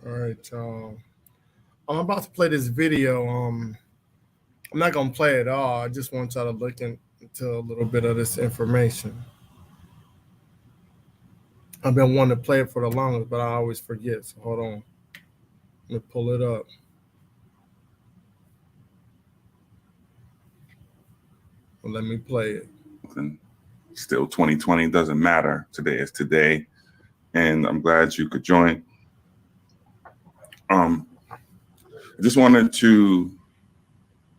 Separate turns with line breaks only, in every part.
All right, y'all. I'm about to play this video. I'm not gonna play it all. I just want y'all to into a little bit of this information. I've been wanting to play it for the longest, but I always forget. So hold on. Let me pull it up. Let me play it.
Still 2020 doesn't matter. Today is today. And I'm glad you could join. I just wanted to,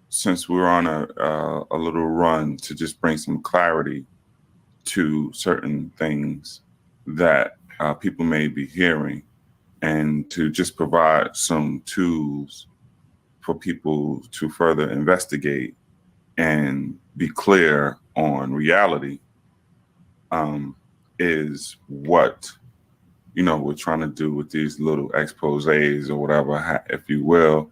since we're on a little run, to just bring some clarity to certain things that people may be hearing, and to just provide some tools for people to further investigate and be clear on reality, is what we're trying to do with these little exposés or whatever, if you will.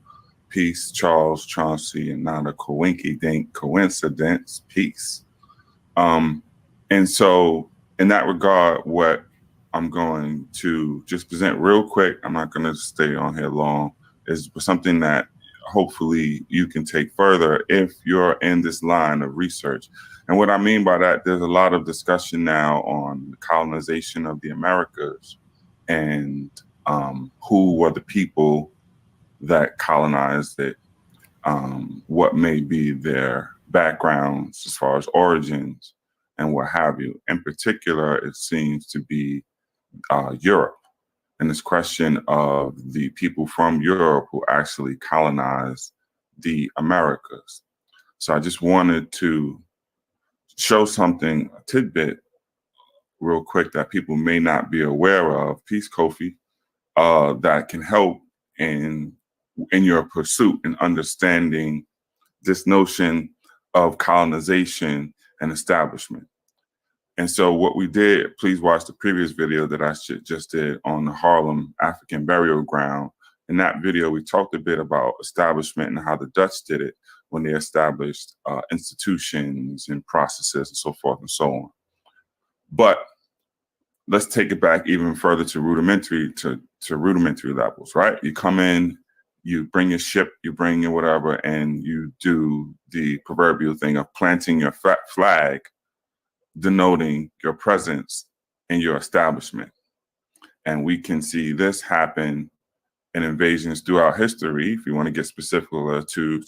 Peace, Charles, Chauncey, and not a coinky-dink coincidence. Peace. And so in that regard, what I'm going to just present real quick, I'm not going to stay on here long, is something that hopefully you can take further if you're in this line of research. And what I mean by that, there's a lot of discussion now on the colonization of the Americas and who were the people that colonized it, what may be their backgrounds as far as origins and what have you. In particular, it seems to be Europe, and this question of the people from Europe who actually colonized the Americas. So I just wanted to show something, a tidbit, real quick, that people may not be aware of. Peace, Kofi, that can help in your pursuit in understanding this notion of colonization and establishment. And so what we did, please watch the previous video that I just did on the Harlem African burial ground. In that video, we talked a bit about establishment and how the Dutch did it when they established institutions and processes and so forth and so on. But let's take it back even further to rudimentary levels, right? You come in, you bring your ship, you bring your whatever, and you do the proverbial thing of planting your flag, denoting your presence in your establishment. And we can see this happen in invasions throughout history. If you want to get specific to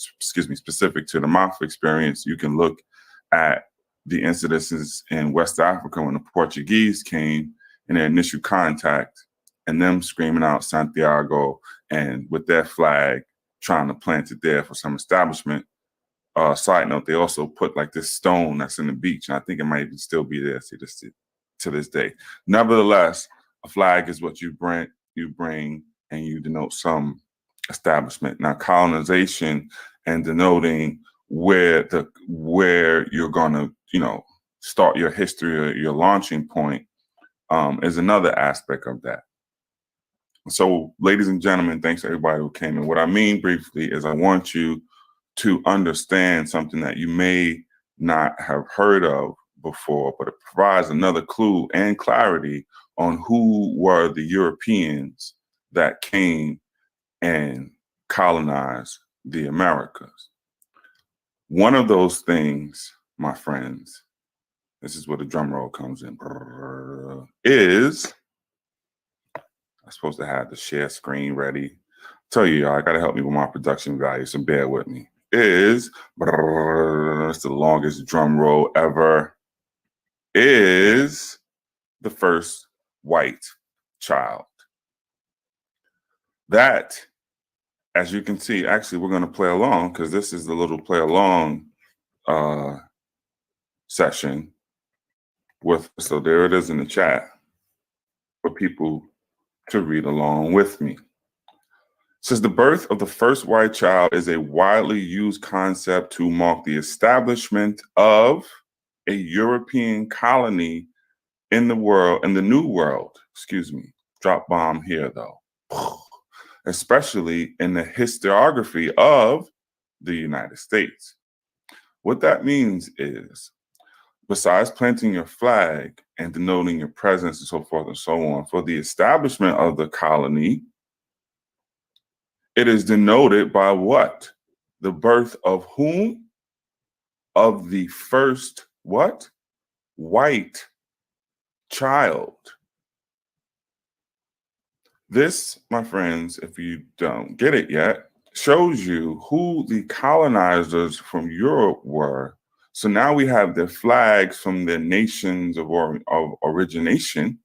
the Mafia experience, you can look at the incidences in West Africa when the Portuguese came in their initial contact, and them screaming out Santiago and with their flag trying to plant it there for some establishment. Side note, they also put like this stone that's in the beach, and I think it might even still be there to this day. Nevertheless, a flag is what you bring and you denote some establishment. Now, colonization and denoting where you're gonna, start your history or your launching point is another aspect of that. So, ladies and gentlemen, thanks to everybody who came in. What I mean briefly is I want you to understand something that you may not have heard of before, but it provides another clue and clarity on who were the Europeans that came and colonized the Americas. One of those things, my friends, this is where the drum roll comes in, is, I'm supposed to have the share screen ready. Tell you, y'all, I gotta help me with my production value, so bear with me. It's the longest drum roll ever. Is the first white child. That, as you can see, actually, we're going to play along because this is the little play along session so there it is in the chat for people to read along with me. It says the birth of the first white child is a widely used concept to mark the establishment of a European colony in the New World. Drop bomb here though. Especially in the historiography of the United States. What that means is, besides planting your flag and denoting your presence and so forth and so on, for the establishment of the colony, It is denoted by what? The birth of whom? Of the first what? White child. This, my friends, if you don't get it yet, shows you who the colonizers from Europe were. So now we have their flags from their nations of origination.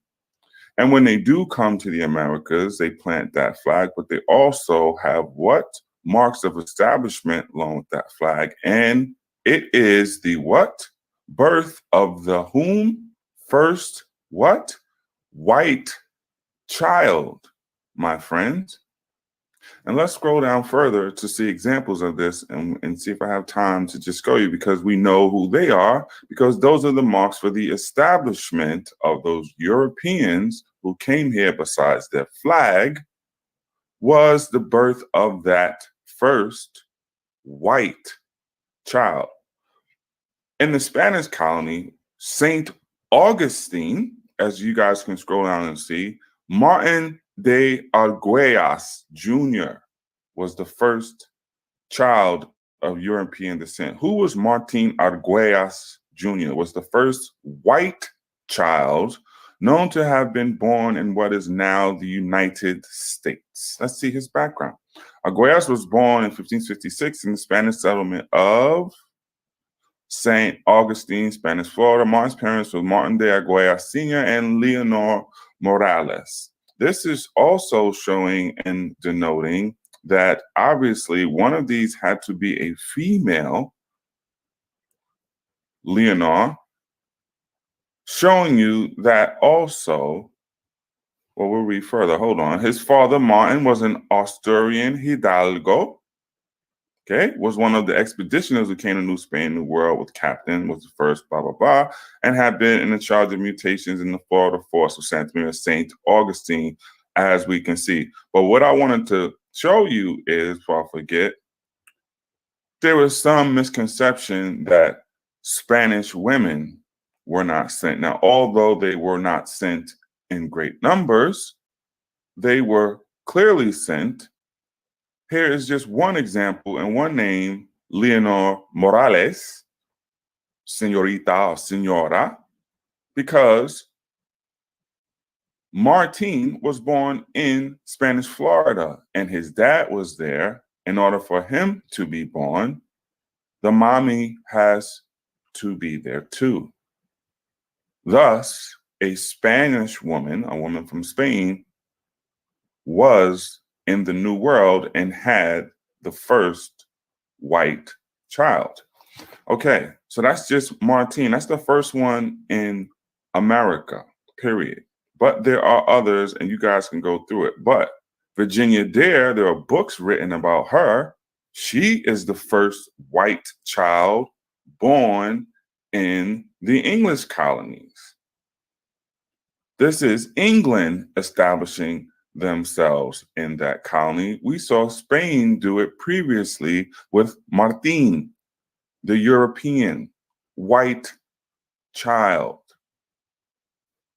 And when they do come to the Americas, they plant that flag, but they also have what? Marks of establishment along with that flag. And it is the what? Birth of the whom? First what? White child, my friends. And let's scroll down further to see examples of this and see if I have time to just show you, because we know who they are, because those are the marks for the establishment of those Europeans who came here. Besides their flag, was the birth of that first white child. In the Spanish colony, St. Augustine, as you guys can scroll down and see, Martin de Arguellas Jr. was the first child of European descent. Who was Martin Arguellas Jr.? Was the first white child known to have been born in what is now the United States. Let's see his background. Arguellas was born in 1556 in the Spanish settlement of St. Augustine, Spanish Florida. Martin's parents were Martin de Arguellas Sr. and Leonor Morales. This is also showing and denoting that obviously one of these had to be a female, Leonor, showing you that also, well, we'll read further. Hold on. His father, Martin, was an Asturian hidalgo. Okay, was one of the expeditioners who came to New Spain, New World with captain, was the first, blah, blah, blah, and had been in the charge of mutations in the Florida force of Santa Maria, St. Augustine, as we can see. But what I wanted to show you is, before I forget, there was some misconception that Spanish women were not sent. Now, although they were not sent in great numbers, they were clearly sent. Here is just one example and one name, Leonor Morales, señorita or señora, because Martin was born in Spanish Florida and his dad was there. In order for him to be born, the mommy has to be there too. Thus, a Spanish woman, a woman from Spain, was in the New World and had the first white child. Okay, so that's just Martin. That's the first one in America, period. But there are others, and you guys can go through it. But Virginia Dare, there are books written about her. She is the first white child born in the English colonies. This is England establishing themselves in that colony. We saw Spain do it previously with Martin, the European white child.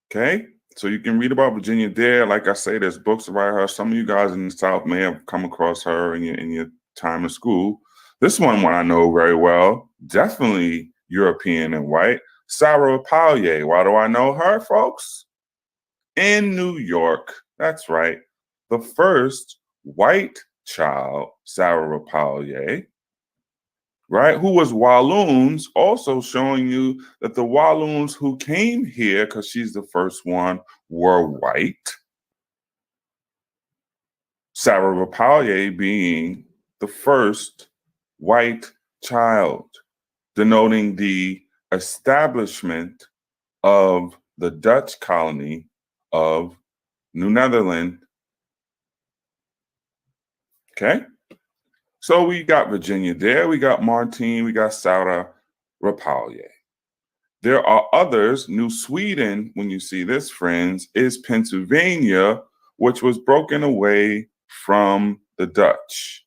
Okay, so you can read about Virginia Dare. Like I say, there's books about her. Some of you guys in the South may have come across her in your time in school. This one I know very well, definitely European and white. Sarah Pallier. Why do I know her, folks? In New York, that's right, the first white child, Sarah Pallier, right, who was Walloons, also showing you that the Walloons who came here, because she's the first one, were white. Sarah Pallier being the first white child, denoting the establishment of the Dutch colony of New Netherland. Okay, so we got Virginia Dare, we got Martin, we got Sarah Rapalje. There are others. New Sweden, when you see this, friends, is Pennsylvania, which was broken away from the Dutch.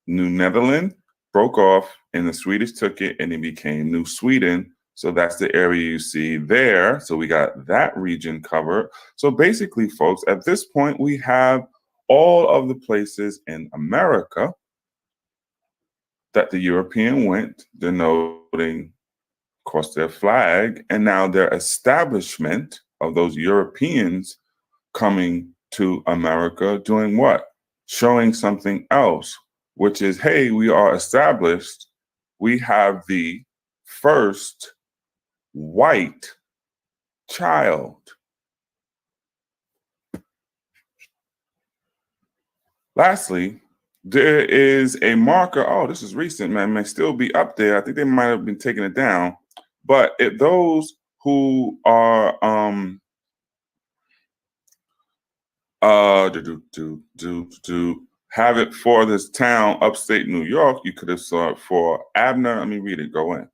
New Netherland broke off and the Swedish took it and it became New Sweden. So that's the area you see there. So we got that region covered. So basically, folks, at this point, we have all of the places in America that the European went, denoting, of course, their flag, and now their establishment of those Europeans coming to America doing what? Showing something else, which is, hey, we are established. We have the first white child. Lastly, there is a marker. Oh, this is recent, man. It may still be up there. I think they might have been taking it down. But if those who are have it for this town, upstate New York, you could have saw it for Abner. Let me read it. Go in.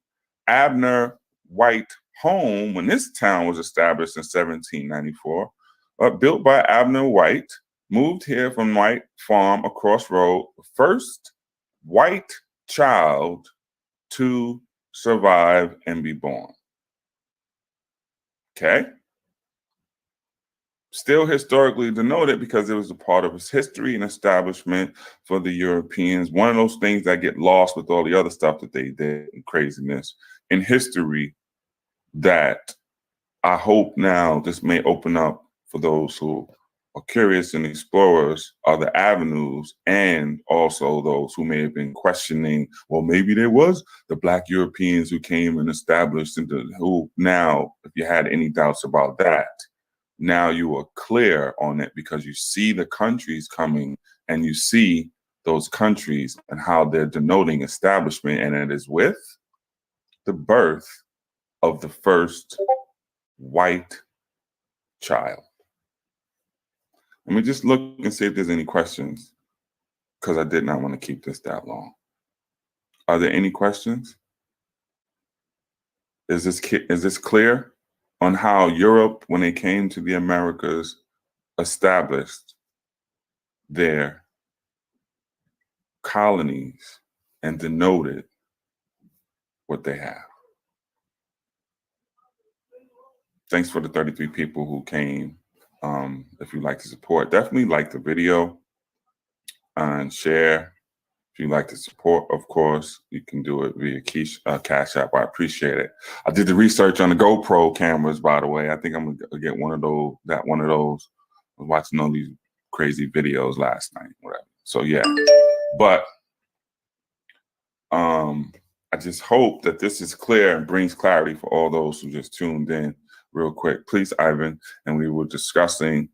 Abner White Home, when this town was established in 1794, built by Abner White, moved here from White Farm across road, first white child to survive and be born. Okay? Still historically denoted because it was a part of his history and establishment for the Europeans. One of those things that get lost with all the other stuff that they did and craziness in history that I hope now this may open up for those who are curious and explorers other avenues, and also those who may have been questioning, well, maybe there was the Black Europeans who came and established, and who now, if you had any doubts about that, now you are clear on it because you see the countries coming and you see those countries and how they're denoting establishment, and it is with the birth of the first white child. Let me just look and see if there's any questions, because I did not want to keep this that long. Are there any questions? Is this clear on how Europe, when they came to the Americas, established their colonies and denoted what they have? Thanks for the 33 people who came. If you'd like to support, definitely like the video and share. If you'd like to support, of course, you can do it via Cash App. I appreciate it. I did the research on the GoPro cameras, by the way. I think I'm gonna get one of those. I was watching all these crazy videos last night, whatever. So yeah, but I just hope that this is clear and brings clarity for all those who just tuned in. Real quick, please, Ivan. And we were discussing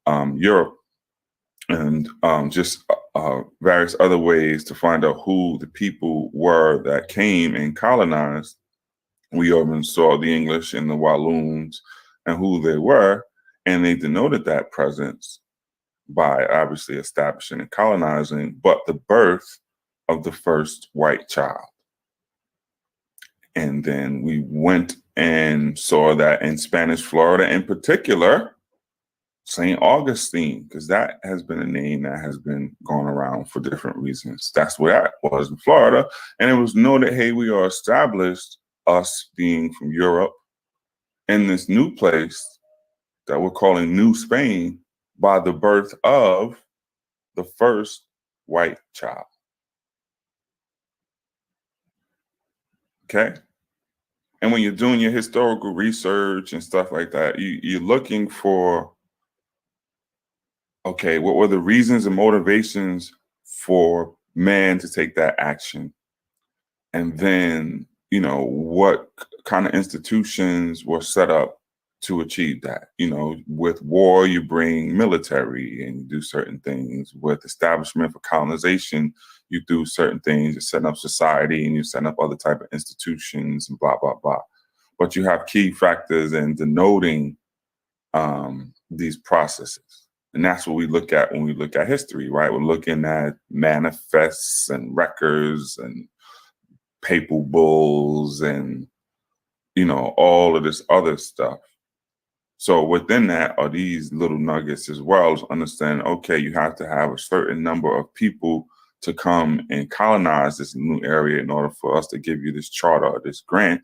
Europe and just various other ways to find out who the people were that came and colonized. We even saw the English and the Walloons and who they were, and they denoted that presence by obviously establishing and colonizing, but the birth of the first white child. And then we went and saw that in Spanish Florida in particular, St. Augustine, because that has been a name that has been going around for different reasons. That's where that was in Florida. And it was noted, hey, we are established, us being from Europe, in this new place that we're calling New Spain, by the birth of the first white child. Okay? And when you're doing your historical research and stuff like that, you're looking for, okay, what were the reasons and motivations for man to take that action? And then, what kind of institutions were set up to achieve that? With war, you bring military and you do certain things. With establishment for colonization, you do certain things. You're setting up society and you're setting up other type of institutions and blah, blah, blah. But you have key factors in denoting these processes. And that's what we look at when we look at history, right? We're looking at manifests and records and papal bulls and, all of this other stuff. So within that are these little nuggets as well as understand, okay, you have to have a certain number of people to come and colonize this new area in order for us to give you this charter or this grant.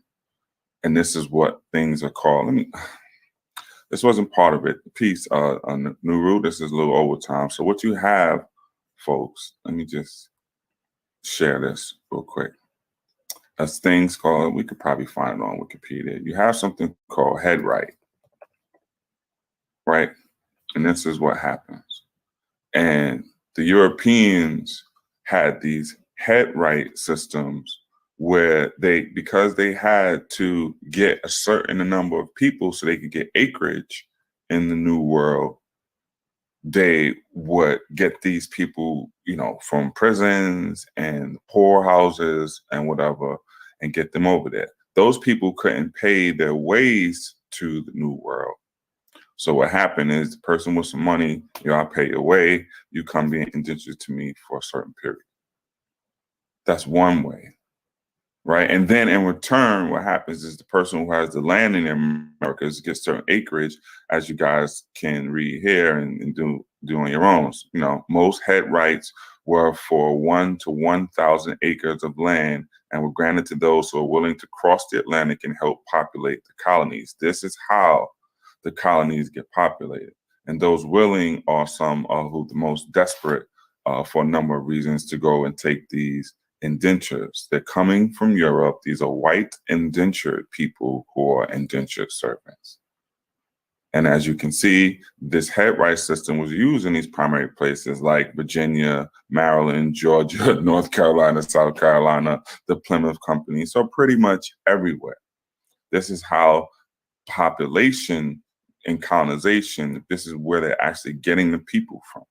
And this is what things are called. This wasn't part of it. Peace, Nuru. This is a little overtime. So what you have, folks, let me just share this real quick. There's things called, we could probably find it on Wikipedia. You have something called head right? And this is what happens. And the Europeans had these head right systems where because they had to get a certain number of people so they could get acreage in the New World, they would get these people, from prisons and poorhouses and whatever, and get them over there. Those people couldn't pay their ways to the New World. So what happened is the person with some money, I pay your way, you come be indentured to me for a certain period. That's one way, right? And then in return, what happens is the person who has the land in America gets certain acreage, as you guys can read here and do on your own. Most head rights were for 1 to 1,000 acres of land and were granted to those who are willing to cross the Atlantic and help populate the colonies. This is how the colonies get populated. And those willing are some who the most desperate for a number of reasons to go and take these indentures. They're coming from Europe. These are white indentured people who are indentured servants. And as you can see, this head right system was used in these primary places like Virginia, Maryland, Georgia, North Carolina, South Carolina, the Plymouth Company. So pretty much everywhere. This is how population and colonization, this is where they're actually getting the people from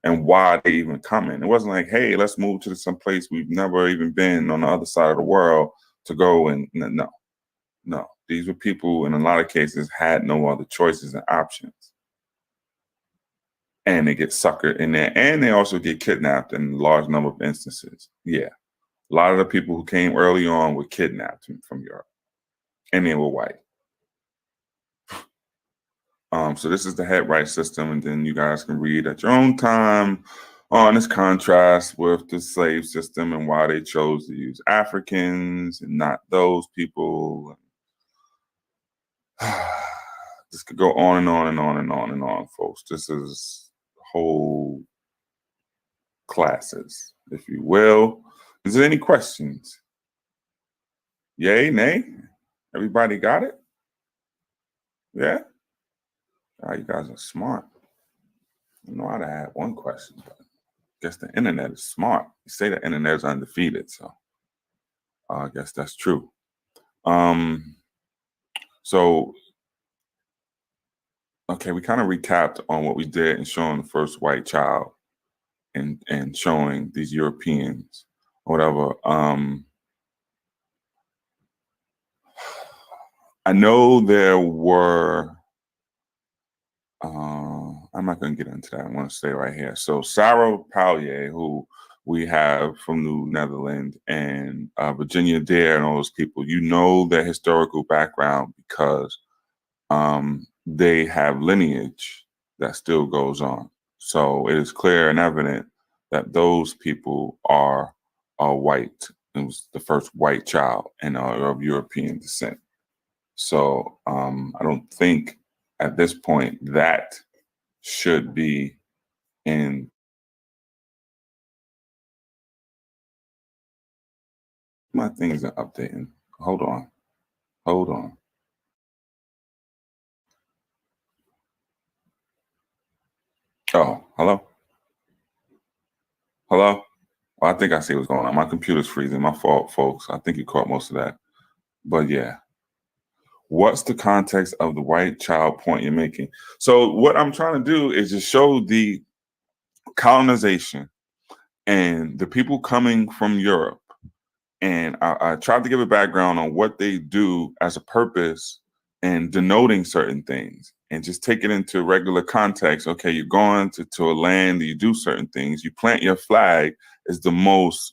and why they even coming. It wasn't like, hey, let's move to some place we've never even been on the other side of the world to go. And no, these were people in a lot of cases had no other choices and options. And they get suckered in there, and they also get kidnapped in a large number of instances. Yeah, a lot of the people who came early on were kidnapped from Europe, and they were white. So this is the head right system, and then you guys can read at your own time on this contrast with the slave system and why they chose to use Africans and not those people. This could go on and on and on and on and on, folks. This is whole classes, if you will. Is there any questions? Yay, nay? Everybody got it? Yeah? You guys are smart. I know how to add one question, but I guess the internet is smart. You say the internet is undefeated, so I guess that's true. So, okay, we kind of recapped on what we did in showing the first white child and showing these Europeans, whatever. I know there were, I'm not going to get into that. I want to stay right here. So Sarah Pallier, who we have from New Netherlands, and Virginia Dare and all those people, their historical background because they have lineage that still goes on. So it is clear and evident that those people are white. It was the first white child and of European descent. So I don't think at this point that should be in. My things are updating. Hold on. Oh, hello? Hello? Well, I think I see what's going on. My computer's freezing. My fault, folks. I think you caught most of that. But yeah. What's the context of the white child point you're making? So what I'm trying to do is just show the colonization and the people coming from Europe. And I tried to give a background on what they do as a purpose and denoting certain things and just take it into regular context. Okay, you're going to a land, you do certain things, you plant your flag is the most,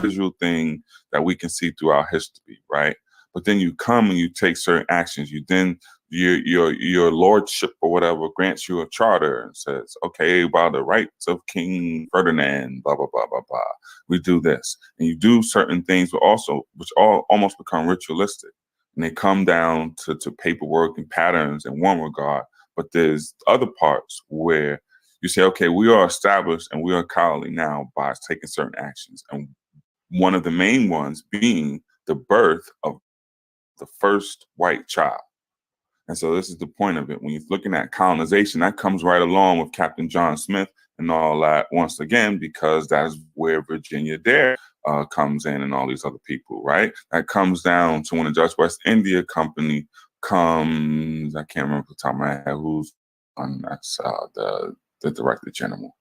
visual thing that we can see throughout history, right? But then you come and you take certain actions. You then your lordship or whatever grants you a charter and says, okay, by the rights of King Ferdinand, blah, blah, blah, blah, blah, we do this. And you do certain things, but also, which all almost become ritualistic. and they come down to paperwork and patterns in one regard, but there's other parts where you say, okay, we are established and we are a colony now by taking certain actions. And one of the main ones being the birth of the first white child. And so this is the point of it. When you're looking at colonization, that comes right along with Captain John Smith and all that once again, because that's where Virginia Dare comes in and all these other people, right? That comes down to when the Dutch West India Company comes, I can't remember off the top of my head who's on, that's the director general.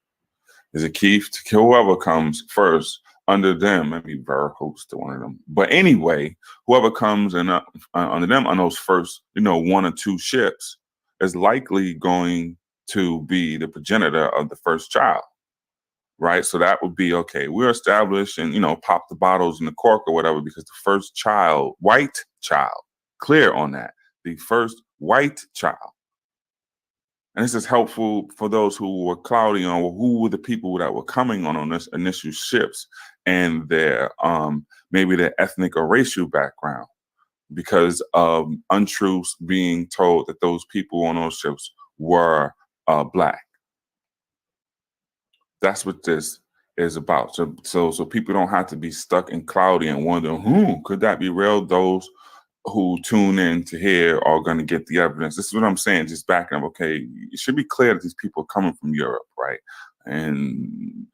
Is it Keith? Whoever comes first under them, maybe Verhulst to one of them. But anyway, whoever comes in under them on those first, 1 or 2 ships is likely going to be the progenitor of the first child, right? So that would be, okay, we're established and, pop the bottles in the cork or whatever, because the first child, white child, clear on that, the first white child. And this is helpful for those who were cloudy on who were the people that were coming on this initial ships and their maybe their ethnic or racial background, because of untruths being told that those people on those ships were Black. That's what this is about. So people don't have to be stuck in cloudy and wondering, could that be real? Those who tune in to hear are going to get the evidence. This is what I'm saying, just backing up. Okay, it should be clear that these people are coming from Europe, right? And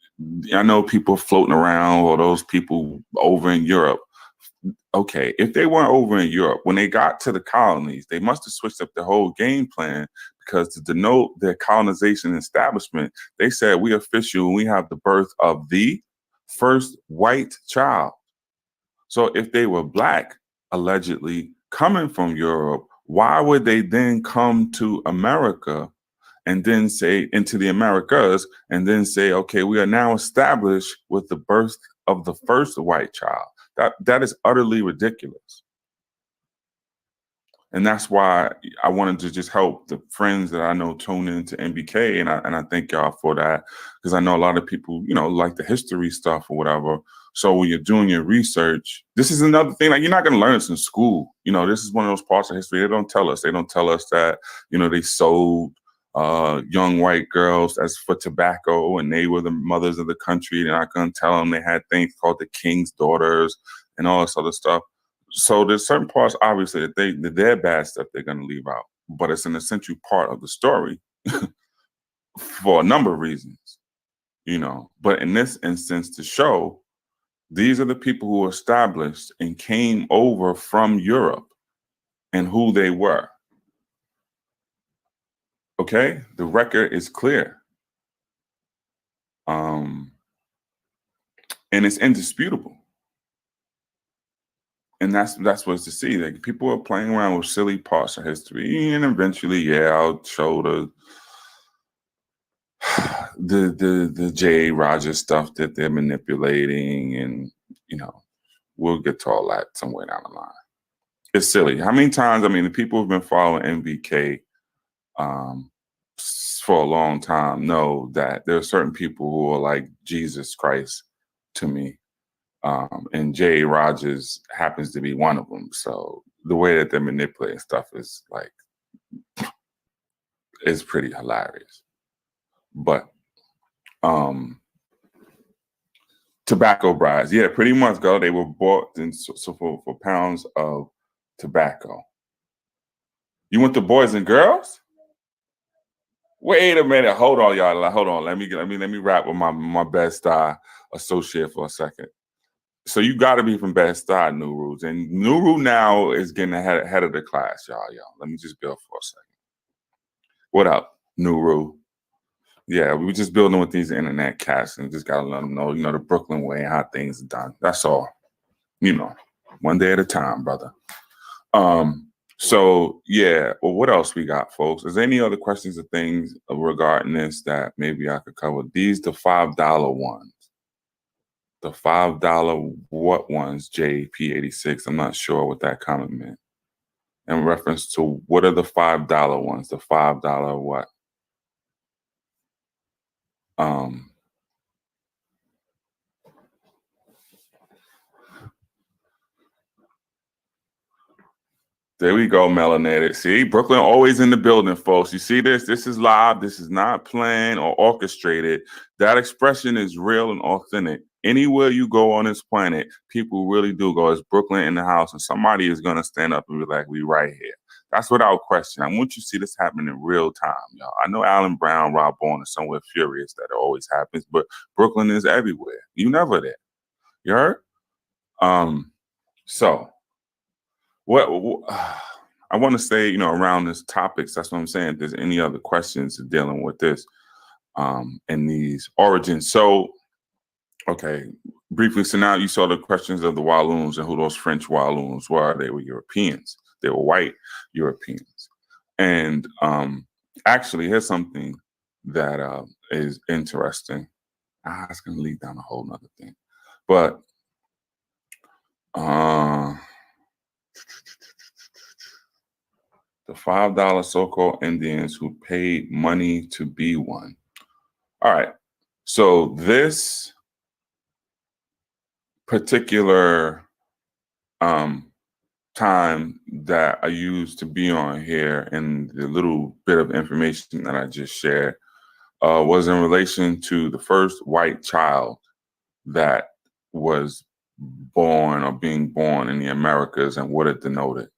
I know people floating around, or those people over in Europe. Okay, if they weren't over in Europe, when they got to the colonies, they must have switched up the whole game plan, because to denote their colonization establishment, they said, we official, we have the birth of the first white child. So if they were Black, allegedly coming from Europe, why would they then come to America and then say into the Americas and then say, okay, we are now established with the birth of the first white child? That is utterly ridiculous. And that's why I wanted to just help the friends that I know tune into MBK, and I thank y'all for that, because I know a lot of people, like the history stuff or whatever. So when you're doing your research, this is another thing, like, you're not going to learn this in school. This is one of those parts of history they don't tell us. They don't tell us that, they sold young white girls as for tobacco, and they were the mothers of the country. They're not going to tell them they had things called the king's daughters and all this other stuff. So there's certain parts, obviously, that their bad stuff they're going to leave out, but it's an essential part of the story for a number of reasons, But in this instance, to show these are the people who were established and came over from Europe and who they were. Okay, the record is clear, and it's indisputable. And that's what's to see. Like, people are playing around with silly parts of history, and eventually, I'll show the J. Rogers stuff that they're manipulating, and we'll get to all that somewhere down the line. It's silly. How many times? I mean, the people who've been following MBK for a long time know that there are certain people who are like Jesus Christ to me. And J. Rogers happens to be one of them. So the way that they're manipulating stuff is pretty hilarious. But tobacco brides, pretty much, go. They were bought for pounds of tobacco. You want the boys and girls? Wait a minute, hold on, y'all. Hold on. Let me rap with my Bed-Stuy associate for a second. So you got to be from Bed-Stuy, Nuru. And Nuru now is getting ahead of the class, y'all. Let me just build for a second. What up, Nuru? Yeah, we were just building with these internet cats, and just got to let them know, the Brooklyn way, how things are done. That's all. One day at a time, brother. So well, what else we got, folks? Is there any other questions or things regarding this that maybe I could cover? These the $5 ones. The $5 what ones, JP86? I'm not sure what that comment meant. In reference to what are the $5 ones? The $5 what? There we go, melanated. See, Brooklyn always in the building, folks. You see this? This is live. This is not planned or orchestrated. That expression is real and authentic. Anywhere you go on this planet, people really do go, is Brooklyn in the house? And somebody is going to stand up and be like, we right here. That's without question. I want you to see this happening in real time, y'all. I know Alan Brown, Rob Bourne are somewhere furious that it always happens, but Brooklyn is everywhere. You never there. You heard? So what I want to say, around this topics, that's what I'm saying. If there's any other questions dealing with this, and these origins. So, okay, briefly. So now you saw the questions of the Walloons and who those French Walloons were. They were Europeans. They were white Europeans. And actually, here's something that is interesting. It's going to lead down a whole nother thing. But the $5 so-called Indians who paid money to be one. All right. So this particular time that I used to be on here and the little bit of information that I just shared was in relation to the first white child that was born or being born in the Americas and what it denoted.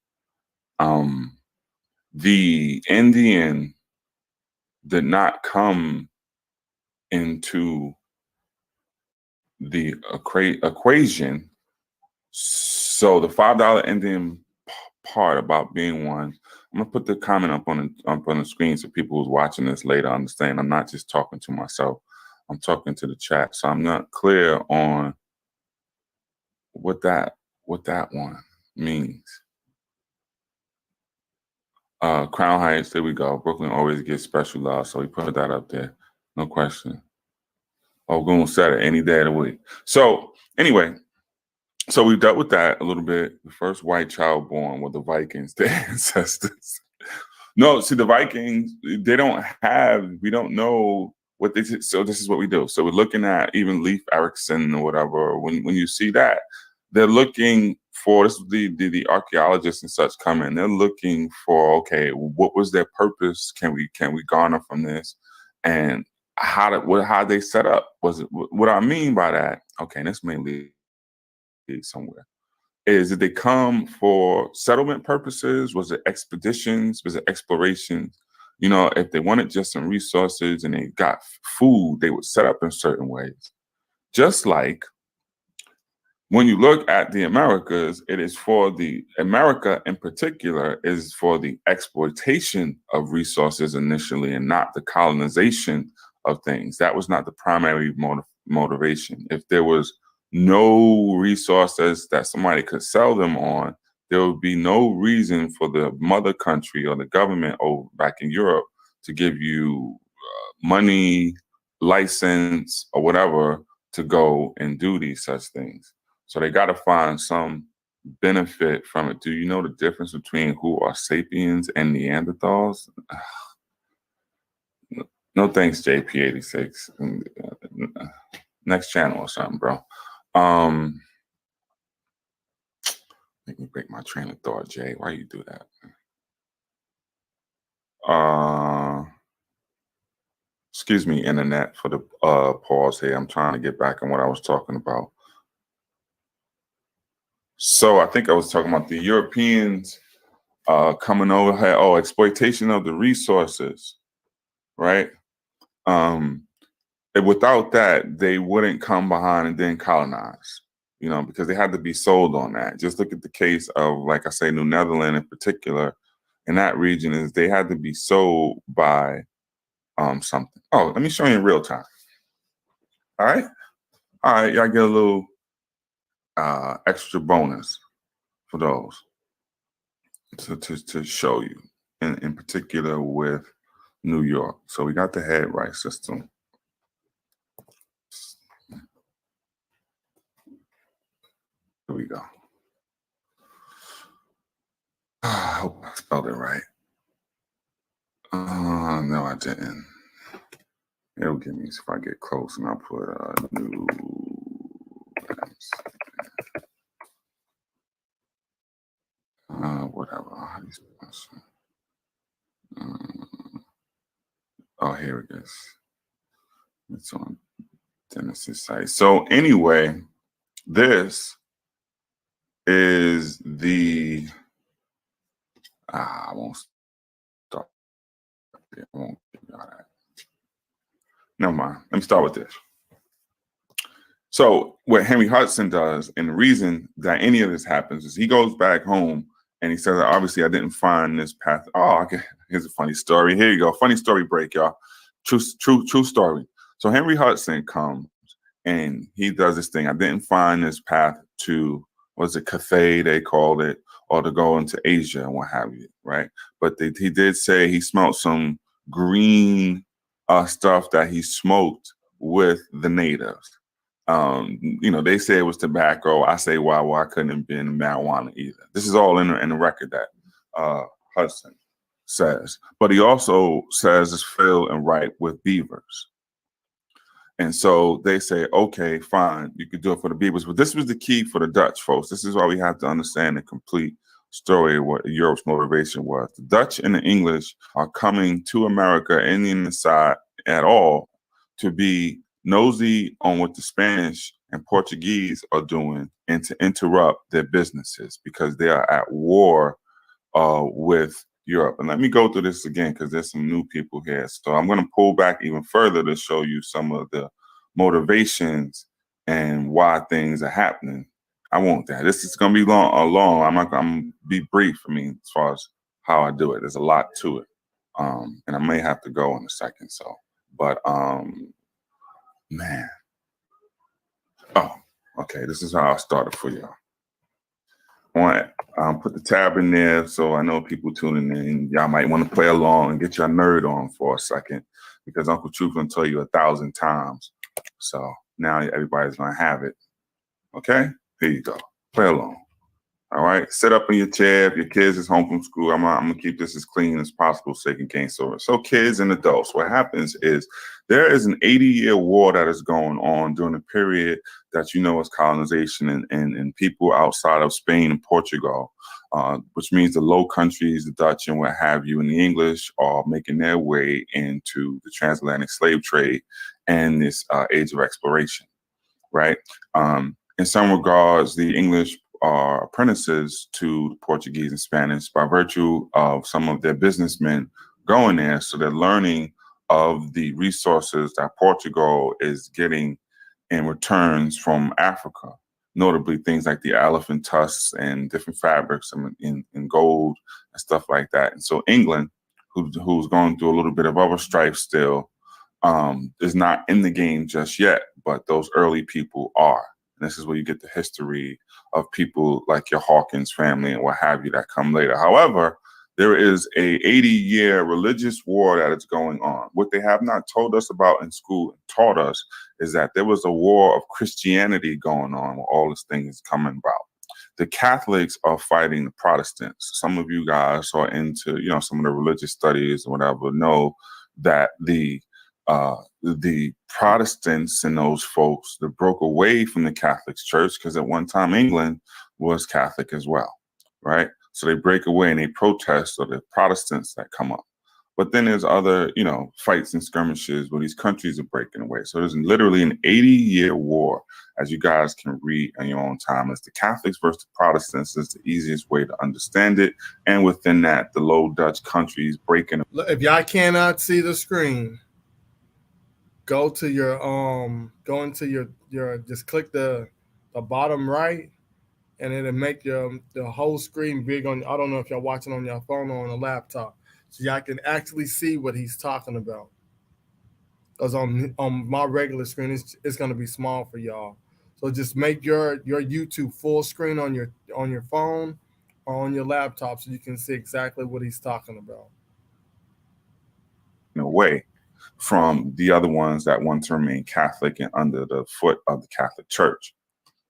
The Indian did not come into the equation. So the $5 Indian part about being one, I'm gonna put the comment up on the screen so people who's watching this later understand. I'm not just talking to myself. I'm talking to the chat. So I'm not clear on what that one means. Crown Heights, there we go. Brooklyn always gets special love, so we put that up there. No question. Goon said it any day of the week. So anyway, so we dealt with that a little bit. The first white child born were the Vikings, their ancestors. No, see, the Vikings, we don't know what they did. So this is what we do. So we're looking at even Leif Erikson or whatever. When you see that, they're looking for, this is the archaeologists and such come in. They're looking for, okay, what was their purpose? Can we garner from this? And how they set up? Was it what I mean by that? Okay, this may lead somewhere. Is did they come for settlement purposes? Was it expeditions? Was it explorations? If they wanted just some resources and they got food, they would set up in certain ways. Just like when you look at the Americas, it is for the America in particular is for the exploitation of resources initially and not the colonization of things. That was not the primary motivation. If there was no resources that somebody could sell them on, there would be no reason for the mother country or the government back in Europe to give you money, license, or whatever to go and do these such things. So they got to find some benefit from it. Do you know the difference between who are sapiens and Neanderthals? No thanks, JP86. Next channel or something, bro. Make me break my train of thought, Jay. Why you do that? Excuse me, internet, for the pause here. I'm trying to get back on what I was talking about. So I think I was talking about the Europeans coming over here. Oh, exploitation of the resources, right? Without that, they wouldn't come behind and then colonize, because they had to be sold on that. Just look at the case of, like I say, New Netherlands in particular. In that region, is they had to be sold by something. Oh, let me show you in real time. All right, y'all get a little extra bonus for those to show you, in particular with New York. So we got the head right system. Here we go. I hope I spelled it right. No, I didn't. It'll give me, if I get close and I'll put new. Whatever. Oh, here it is. It's on Dennis's site. So anyway, this is the I won't start. I won't give you all that. Never mind. Let me start with this. So what Henry Hudson does, and the reason that any of this happens, is he goes back home and he says, obviously, I didn't find this path. Oh, okay. Here's a funny story. Here you go. Funny story break, y'all. True story. So Henry Hudson comes and he does this thing. I didn't find this path to, was it Cathay, they called it, or to go into Asia and what have you, right? But he did say he smelled some green stuff that he smoked with the natives. They say it was tobacco. I say, well, I couldn't have been marijuana either. This is all in the record that Hudson says. But he also says it's filled and ripe with beavers. And so they say, okay, fine, you could do it for the beavers. But this was the key for the Dutch, folks. This is why we have to understand the complete story of what Europe's motivation was. The Dutch and the English are coming to America and in the side at all to be nosy on what the Spanish and Portuguese are doing and to interrupt their businesses because they are at war with Europe. And let me go through this again because there's some new people here. So I'm going to pull back even further to show you some of the motivations and why things are happening. I won't that. This is going to be long. I'm not going to be brief for me as far as how I do it. There's a lot to it. And I may have to go in a second. But man. Oh, okay. This is how I started for y'all. I want to put the tab in there so I know people tuning in. Y'all might want to play along and get your nerd on for a second because Uncle Truth going to tell you 1,000 times. So now everybody's going to have it. Okay? Here you go. Play along. All right? Sit up in your chair. If your kids is home from school, I'm going to keep this as clean as possible so they can gain so. So kids and adults, what happens is there is an 80-year war that is going on during a period that you know is colonization and people outside of Spain and Portugal, which means the Low Countries, the Dutch and what have you, and the English are making their way into the transatlantic slave trade and this age of exploration, right? In some regards, the English are apprentices to the Portuguese and Spanish by virtue of some of their businessmen going there. So they're learning of the resources that Portugal is getting in returns from Africa, notably things like the elephant tusks and different fabrics in gold and stuff like that. And so England, who's going through a little bit of other strife still, is not in the game just yet, but those early people are. And this is where you get the history of people like your Hawkins family and what have you that come later. However, there is a 80-year religious war that is going on. What they have not told us about in school and taught us is that there was a war of Christianity going on where all this thing is coming about. The Catholics are fighting the Protestants. Some of you guys are into, some of the religious studies or whatever, know that the Protestants and those folks that broke away from the Catholic Church, because at one time England was Catholic as well, right? So they break away and they protest, or the Protestants that come up. But then there's other, fights and skirmishes where these countries are breaking away. So there's literally an 80-year war, as you guys can read on your own time. It's the Catholics versus the Protestants is the easiest way to understand it. And within that, the Low Dutch countries breaking.
If y'all cannot see the screen, go into your just click the bottom right, and it'll make the whole screen big on. I don't know if y'all watching on your phone or on a laptop, so y'all can actually see what he's talking about. Because on my regular screen, it's going to be small for y'all. So just make your YouTube full screen on your phone or on your laptop so you can see exactly what he's talking about.
Away from the other ones that want to remain Catholic and under the foot of the Catholic Church.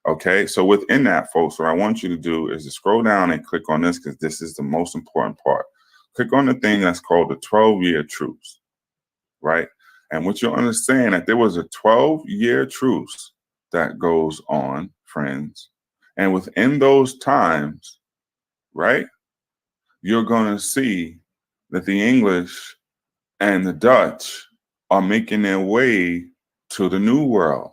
Okay, so within that, folks, what I want you to do is to scroll down and click on this because this is the most important part. Click on the thing that's called the 12-year truce, right? And what you'll understand that there was a 12-year truce that goes on, friends. And within those times, right, you're going to see that the English and the Dutch are making their way to the New World.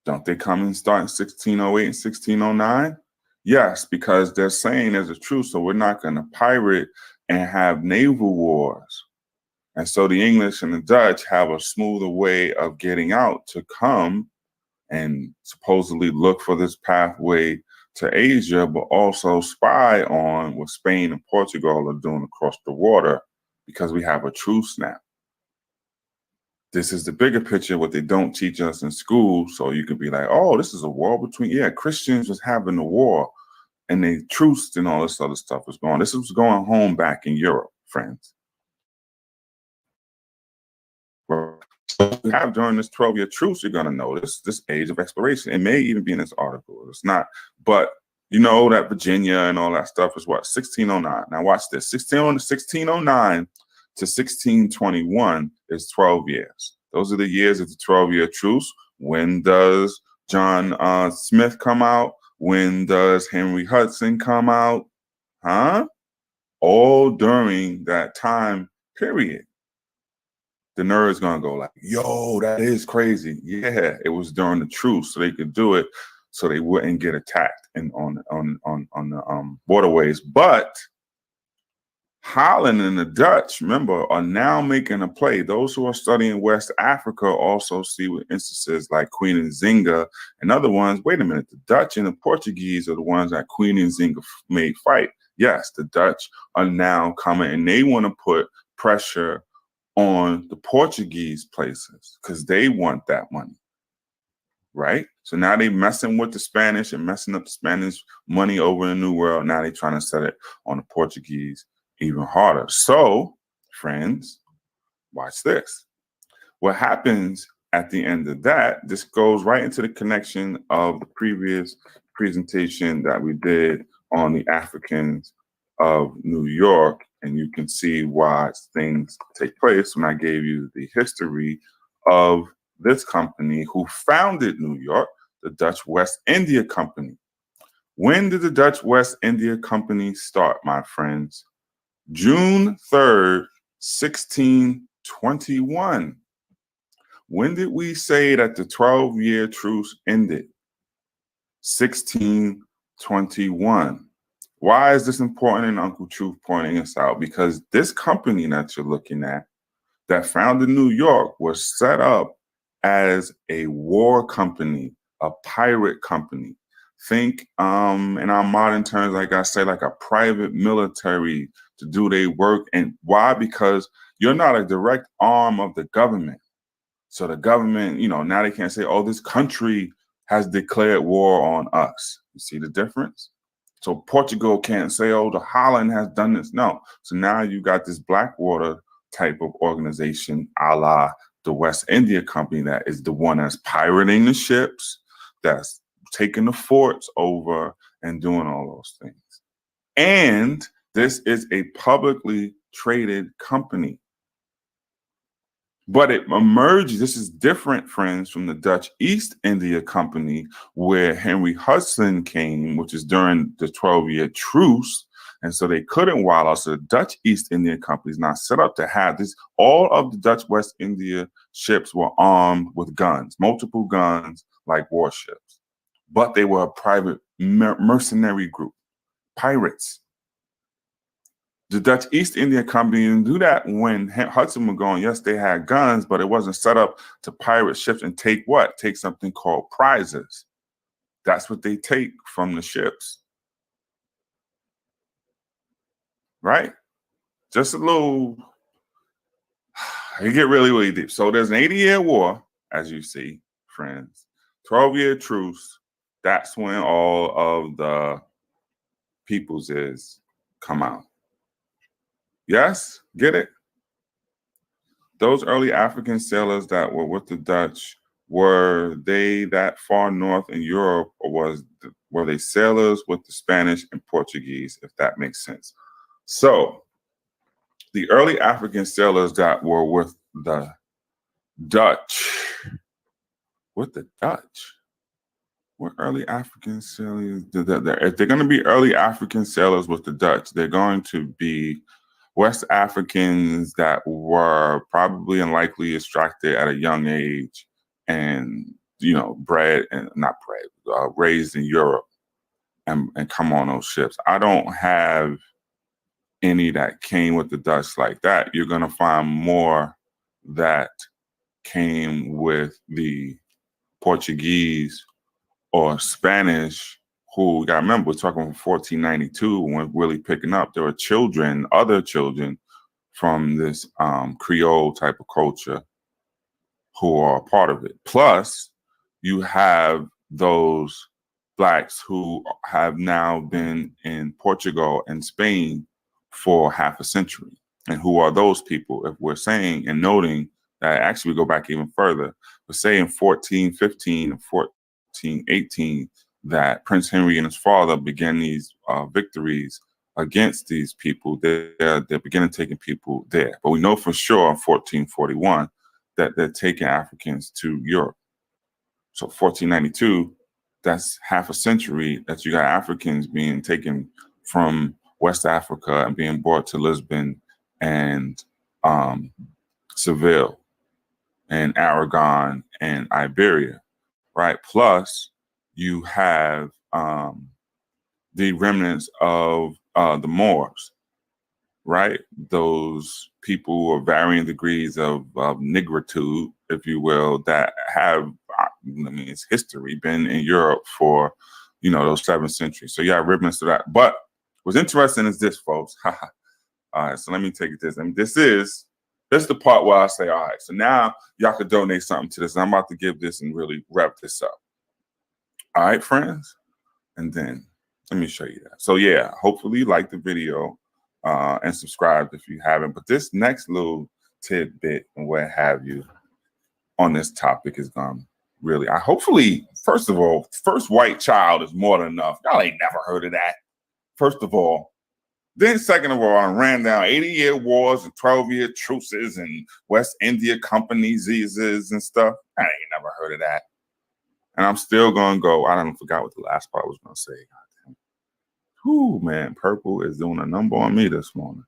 Don't they come and start in 1608 and 1609? Yes, because they're saying there's a truce, so we're not going to pirate and have naval wars. And so the English and the Dutch have a smoother way of getting out to come and supposedly look for this pathway to Asia, but also spy on what Spain and Portugal are doing across the water because we have a truce now. This is the bigger picture, what they don't teach us in school. So you could be like, oh, this is a war between, Christians was having a war and they truced and all this other stuff was going on. This was going home back in Europe, friends. So you have during this 12-year truce, you're going to notice this age of exploration. It may even be in this article. It's not, but you know that Virginia and all that stuff is what, 1609. Now watch this, 1609 to 1621 is 12 years. Those are the years of the 12-year truce. When does John Smith come out? When does Henry Hudson come out? All during that time period. The nerd's gonna go like, yo, that is crazy. Yeah, it was during the truce, so they could do it, so they wouldn't get attacked and on the waterways. But Holland and the Dutch, remember, are now making a play. Those who are studying West Africa also see with instances like Queen Nzinga and other ones. Wait a minute, the Dutch and the Portuguese are the ones that Queen Nzinga made fight. Yes, the Dutch are now coming and they want to put pressure on the Portuguese places because they want that money, right? So now they messing with the Spanish and messing up the Spanish money over in the New World. Now they trying to set it on the Portuguese even harder. So, friends, watch this. What happens at the end of that, this goes right into the connection of the previous presentation that we did on the Africans of New York, and you can see why things take place when I gave you the history of this company who founded New York, the Dutch West India Company. When did the Dutch West India Company start, my friends? June 3rd, 1621. When did we say that the 12-year truce ended? 1621. Why is this important? And Uncle Truth pointing us out, because this company that you're looking at that founded New York was set up as a war company, a pirate company. Think in our modern terms, like I say, like a private military to do their work. And why? Because you're not a direct arm of the government. So the government, now they can't say, oh, this country has declared war on us. You see the difference? So Portugal can't say, oh, the Holland has done this. No. So now you got this Blackwater type of organization, a la the West India Company, that is the one that's pirating the ships, that's taking the forts over and doing all those things. And this is a publicly traded company. But it emerged, this is different, friends, from the Dutch East India Company, where Henry Hudson came, which is during the 12-year truce. And so they couldn't wild out. So the Dutch East India Company is not set up to have this. All of the Dutch West India ships were armed with guns, multiple guns, like warships. But they were a private mercenary group, pirates. The Dutch East India Company didn't do that when Hudson was going. Yes, they had guns, but it wasn't set up to pirate ships and take what? Take something called prizes. That's what they take from the ships. Right? Just a little, you get really, really deep. So there's an 80-year war, as you see, friends. 12-year truce. That's when all of the peoples is come out. Yes? Get it? Those early African sailors that were with the Dutch, were they that far north in Europe, or were they sailors with the Spanish and Portuguese, if that makes sense? So the early African sailors that were with the Dutch, What early African sailors? If they're going to be early African sailors with the Dutch, they're going to be West Africans that were probably and likely extracted at a young age and, bred and not bred, raised in Europe and come on those ships. I don't have any that came with the Dutch like that. You're going to find more that came with the Portuguese or Spanish, who, you got to remember, we're talking from 1492 when we're really picking up. There were children, other children from this Creole type of culture who are a part of it. Plus, you have those Blacks who have now been in Portugal and Spain for half a century. And who are those people? If we're saying and noting that actually we go back even further, we're saying 1415 and 1418 that Prince Henry and his father began these victories against these people. They're beginning taking people there. But we know for sure in 1441 that they're taking Africans to Europe. So 1492, that's half a century that you got Africans being taken from West Africa and being brought to Lisbon and Seville and Aragon and Iberia, right? Plus, you have the remnants of the Moors, right? Those people of varying degrees of negritude, if you will, that have, it's history, been in Europe for, those 7th centuries. So yeah, remnants of that. But what's interesting is this, folks. All right, so let me take it this. This is the part where I say, all right, so now y'all could donate something to this. I'm about to give this and really wrap this up. All right, friends? And then let me show you that. So yeah, hopefully you like the video and subscribe if you haven't. But this next little tidbit and what have you on this topic is really, first of all, first white child is more than enough. Y'all ain't never heard of that. First of all. Then second of all, I ran down 80-year wars and 12-year truces and West India Company diseases and stuff. I ain't never heard of that. And I'm still going to go. I don't forgot what the last part I was going to say. Whew, man, purple is doing a number on me this morning.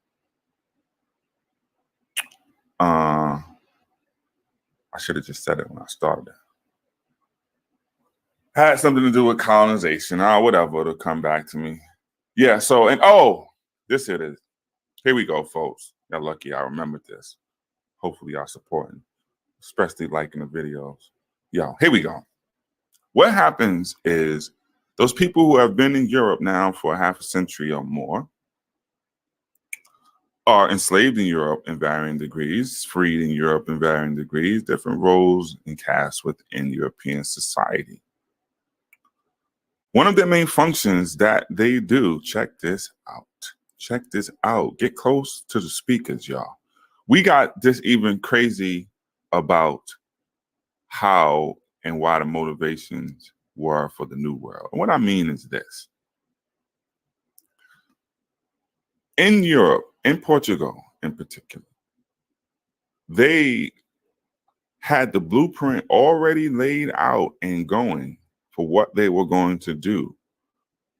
I should have just said it when I started it. Had something to do with colonization or whatever. It'll come back to me. Yeah, so, this it is. Here we go, folks. Y'all lucky I remembered this. Hopefully y'all supporting, especially liking the videos. Yo, here we go. What happens is those people who have been in Europe now for half a century or more are enslaved in Europe in varying degrees, freed in Europe in varying degrees, different roles and casts within European society. One of their main functions that they do, check this out. Check this out. Get close to the speakers, y'all. We got this even crazy about how and why the motivations were for the New World. And what I mean is this. In Europe, in Portugal in particular, they had the blueprint already laid out and going for what they were going to do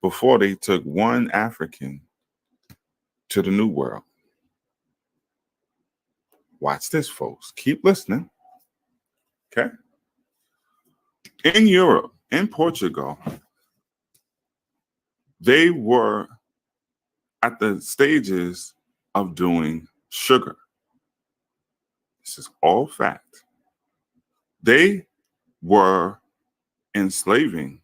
before they took one African to the New World. Watch this, folks. Keep listening. Okay? In Europe, in Portugal, they were at the stages of doing sugar. This is all fact. They were enslaving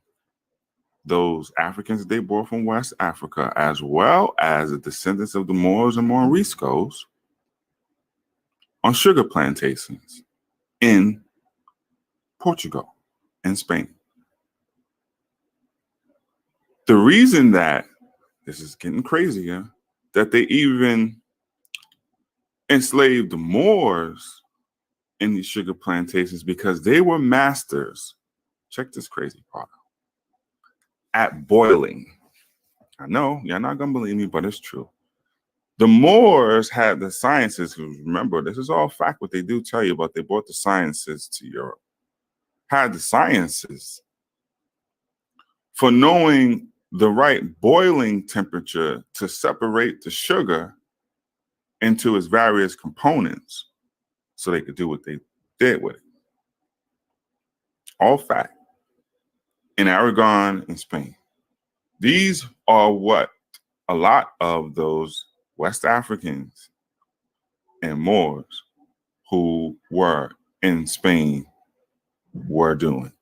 those Africans that they brought from West Africa, as well as the descendants of the Moors and Moriscos, on sugar plantations in Portugal and Spain. The reason that this is getting crazier, that they even enslaved the Moors in these sugar plantations because they were masters. Check this crazy part out. At boiling. I know you're not going to believe me, but it's true. The Moors had the sciences. Remember, this is all fact what they do tell you about. They brought the sciences to Europe. Had the sciences for knowing the right boiling temperature to separate the sugar into its various components so they could do what they did with it. All fact. In Aragon and Spain. These are what a lot of those West Africans and Moors who were in Spain were doing.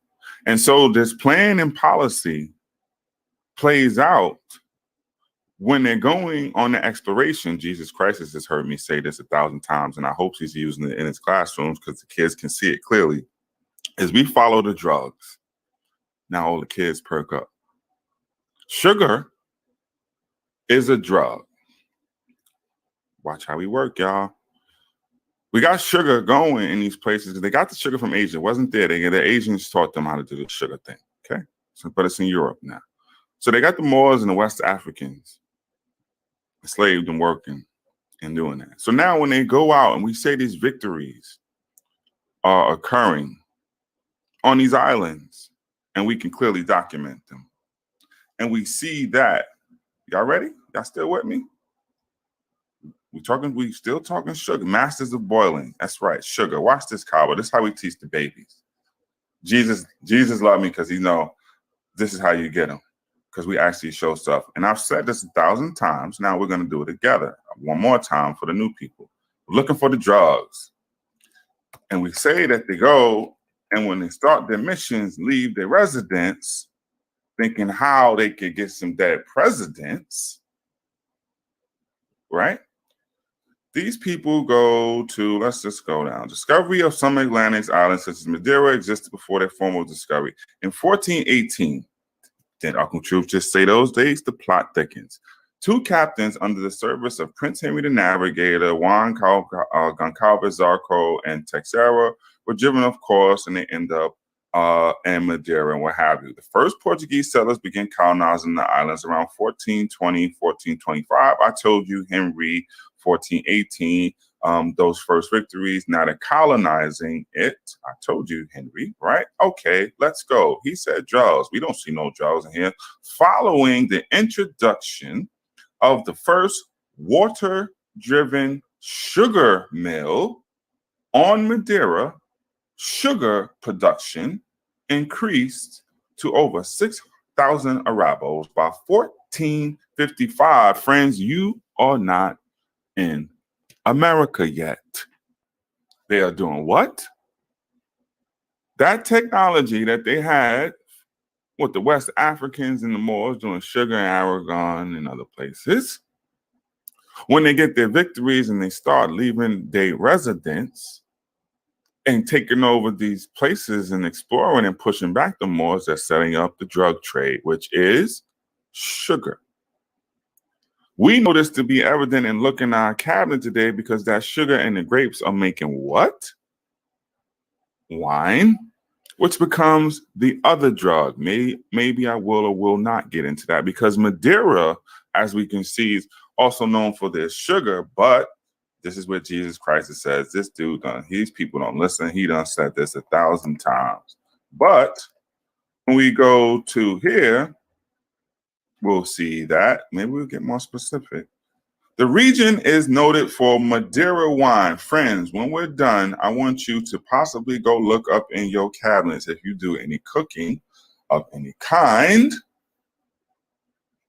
And so this plan and policy plays out when they're going on the exploration. Jesus Christ has heard me say this 1,000 times, and I hope he's using it in his classrooms because the kids can see it clearly. As we follow the drugs, now all the kids perk up. Sugar is a drug. Watch how we work, y'all. We got sugar going in these places because they got the sugar from Asia. It wasn't there. The Asians taught them how to do the sugar thing. Okay. So, but it's in Europe now. So they got the Moors and the West Africans enslaved and working and doing that. So now when they go out and we say these victories are occurring on these islands, and we can clearly document them. And we see that, y'all ready? Y'all still with me? We still talking sugar. Masters of boiling. That's right, sugar. Watch this, Kaba. This is how we teach the babies. Jesus loved me because he know this is how you get them. Because we actually show stuff. And I've said this 1,000 times. Now we're going to do it together. One more time for the new people. We're looking for the drugs. And we say that they go, and when they start their missions, leave their residence, thinking how they could get some dead presidents, right? These people go to, let's just go down. Discovery of some Atlantic islands such as Madeira existed before their formal discovery. In 1418, did Uncle Truth just say those days? The plot thickens. Two captains under the service of Prince Henry the Navigator, Juan Goncalves Zarco, and Texera were driven off course, and they end up in Madeira and what have you. The first Portuguese settlers began colonizing the islands around 1420, 1425. I told you Henry, 1418, those first victories. Now they're colonizing it. I told you Henry, right? Okay, let's go. He said drugs. We don't see no drugs in here. Following the introduction of the first water-driven sugar mill on Madeira, sugar production increased to over 6,000 arabos by 1455. Friends, you are not in America yet. They are doing what? That technology that they had with the West Africans and the Moors doing sugar in Aragon and other places, when they get their victories and they start leaving their residence and taking over these places and exploring and pushing back the Moors, they're setting up the drug trade, which is sugar. We know this to be evident in looking at our cabinet today because that sugar and the grapes are making what? Wine, which becomes the other drug. Maybe I will or will not get into that because Madeira, as we can see, is also known for their sugar, but this is what Jesus Christ says. This dude, these people don't listen. He done said this 1,000 times. But when we go to here, we'll see that. Maybe we'll get more specific. The region is noted for Madeira wine. Friends, when we're done, I want you to possibly go look up in your cabinets if you do any cooking of any kind.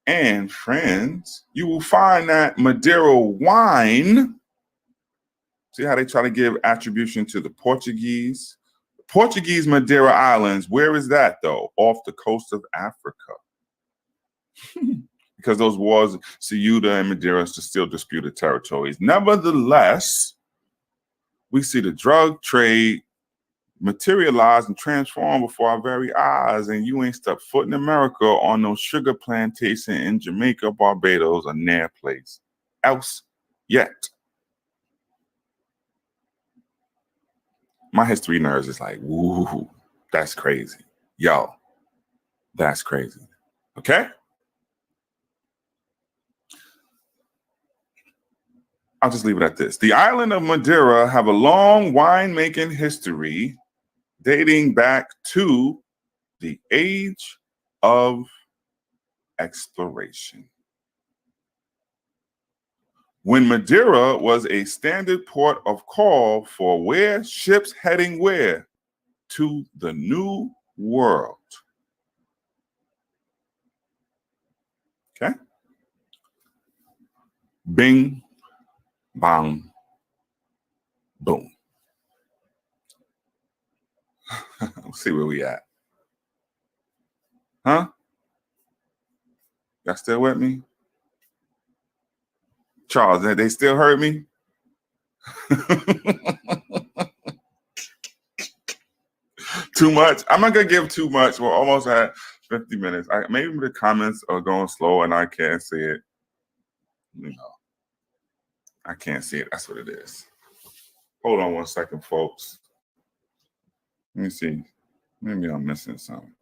And friends, you will find that Madeira wine, see how they try to give attribution to the Portuguese? Portuguese Madeira Islands, where is that though? Off the coast of Africa. Because those wars, Ceuta and Madeira, are still disputed territories. Nevertheless, we see the drug trade materialize and transform before our very eyes, and you ain't stepped foot in America on no sugar plantation in Jamaica, Barbados, or near place else yet. My history nerds is like, woo, that's crazy. Yo, that's crazy. Okay? I'll just leave it at this. The island of Madeira have a long winemaking history dating back to the age of exploration. When Madeira was a standard port of call for where ships heading where? To the New World. Okay? Bing, bang, boom. Let's see where we at. Huh? Y'all still with me? Charles, they still heard me? Too much? I'm not going to give too much. We're almost at 50 minutes. Maybe the comments are going slow and I can't see it. You know, I can't see it. That's what it is. Hold on 1 second, folks. Let me see. Maybe I'm missing something.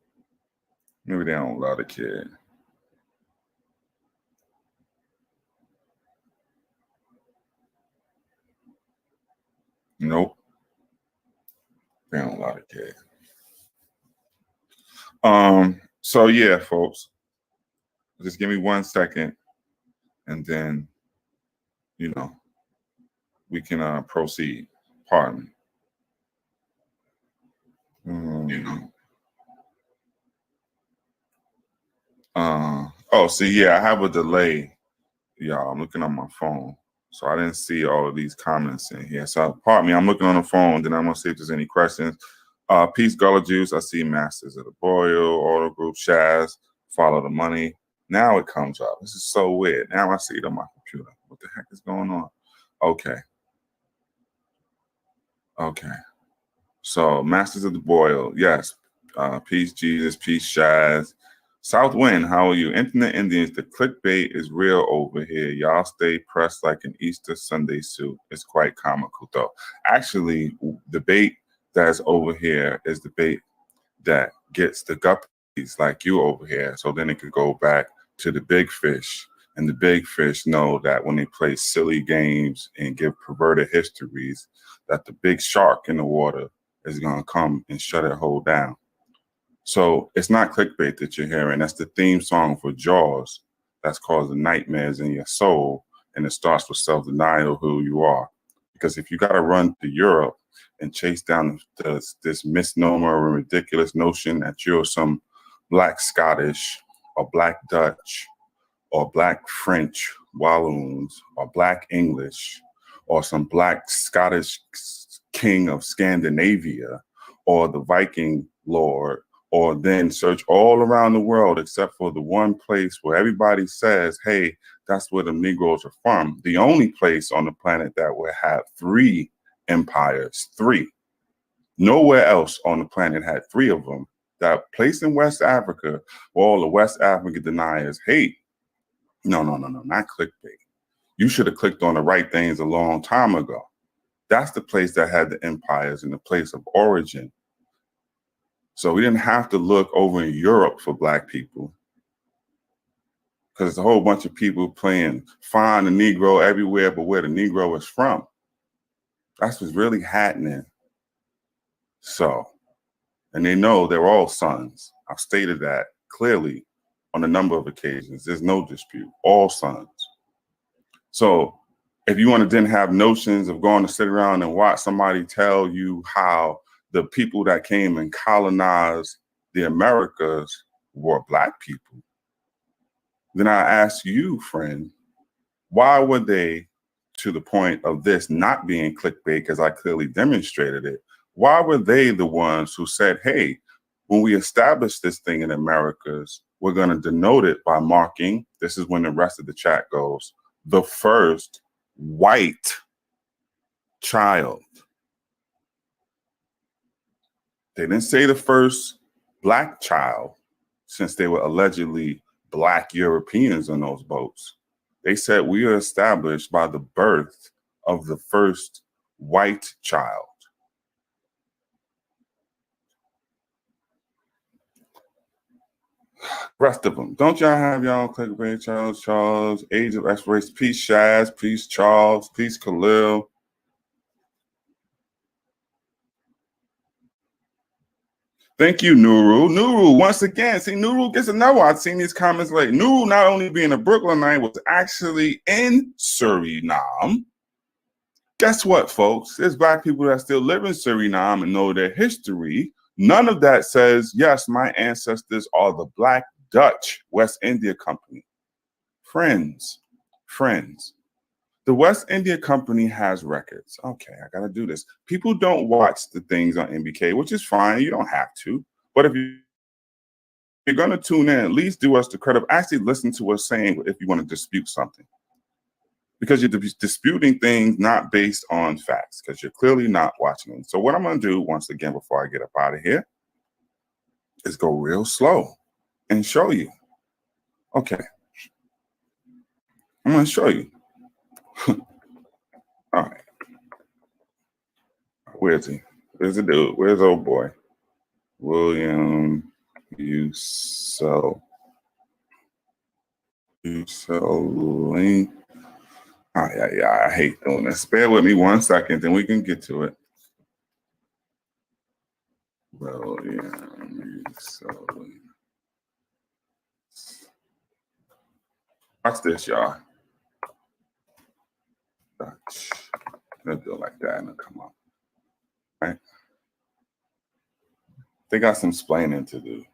Maybe they don't allow the kid. Nope. They don't allow the kid. So yeah, folks. Just give me 1 second and then, we can proceed. Pardon me. See, yeah, I have a delay. Y'all, I'm looking on my phone. So I didn't see all of these comments in here. So pardon me, I'm looking on the phone, then I'm gonna see if there's any questions. Peace, Gullah Juice. I see Masters of the Boil, Auto Group, Shaz, Follow the Money. Now it comes up. This is so weird. Now I see it on my computer. What the heck is going on? Okay. So Masters of the Boil, yes. Peace, Jesus, peace, Shaz. Southwind, how are you? Internet Indians, the clickbait is real over here. Y'all stay pressed like an Easter Sunday suit. It's quite comical, though. Actually, the bait that's over here is the bait that gets the guppies like you over here. So then it could go back to the big fish. And the big fish know that when they play silly games and give perverted histories, that the big shark in the water is going to come and shut it whole down. So it's not clickbait that you're hearing. That's the theme song for Jaws. That's causing nightmares in your soul. And it starts with self-denial who you are. Because if you got to run to Europe and chase down this misnomer or ridiculous notion that you're some Black Scottish or Black Dutch or Black French Walloons or Black English or some Black Scottish king of Scandinavia or the Viking lord, or then search all around the world except for the one place where everybody says, hey, that's where the Negroes are from. The only place on the planet that will have 3 empires, 3. Nowhere else on the planet had 3 of them. That place in West Africa where all the West African deniers hate. No, not clickbait. You should have clicked on the right things a long time ago. That's the place that had the empires and the place of origin. So we didn't have to look over in Europe for Black people, because there's a whole bunch of people playing find the Negro everywhere but where the Negro is from. That's what's really happening. So, and they know they're all sons. I've stated that clearly on a number of occasions. There's no dispute, all sons. So if you want to then have notions of going to sit around and watch somebody tell you how the people that came and colonized the Americas were Black people, then I ask you, friend, why were they, to the point of this not being clickbait, because I clearly demonstrated it, why were they the ones who said, hey, when we establish this thing in Americas, we're going to denote it by marking, this is when the rest of the chat goes, the first white child. They didn't say the first Black child, since they were allegedly Black Europeans on those boats. They said we are established by the birth of the first white child. Rest of them. Don't y'all have y'all clickbait? Charles, Age of Exploration, peace Shaz, peace Charles, peace Khalil. Thank you, Nuru. Nuru, once again, see, Nuru gets another one. I've seen these comments like Nuru, not only being a Brooklynite, was actually in Suriname. Guess what, folks? There's Black people that still live in Suriname and know their history. None of that says, yes, my ancestors are the Black Dutch West India Company. Friends. The West India Company has records. Okay, I got to do this. People don't watch the things on MBK, which is fine. You don't have to. But if you're going to tune in, at least do us the credit. Actually listen to us saying if you want to dispute something. Because you're disputing things not based on facts, because you're clearly not watching them. So what I'm going to do, once again, before I get up out of here, is go real slow and show you. Okay. I'm going to show you. All right. Where's he? Where's the dude? Where's old boy? William Uso Link. Oh, yeah, I hate doing this. Bear with me 1 second, then we can get to it. William Uso Link. Watch this, y'all. Dutch. They'll do it like that and it'll come up. Right? They got some explaining to do.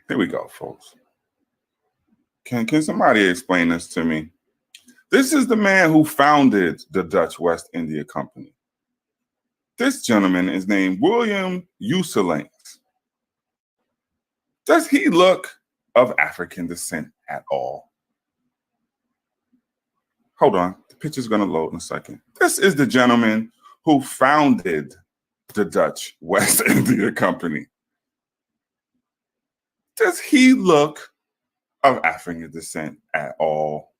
Here we go, folks. Can somebody explain this to me? This is the man who founded the Dutch West India Company. This gentleman is named William Uselinks. Does he look of African descent at all? Hold on, the picture's gonna load in a second. This is the gentleman who founded the Dutch West India Company. Does he look of African descent at all?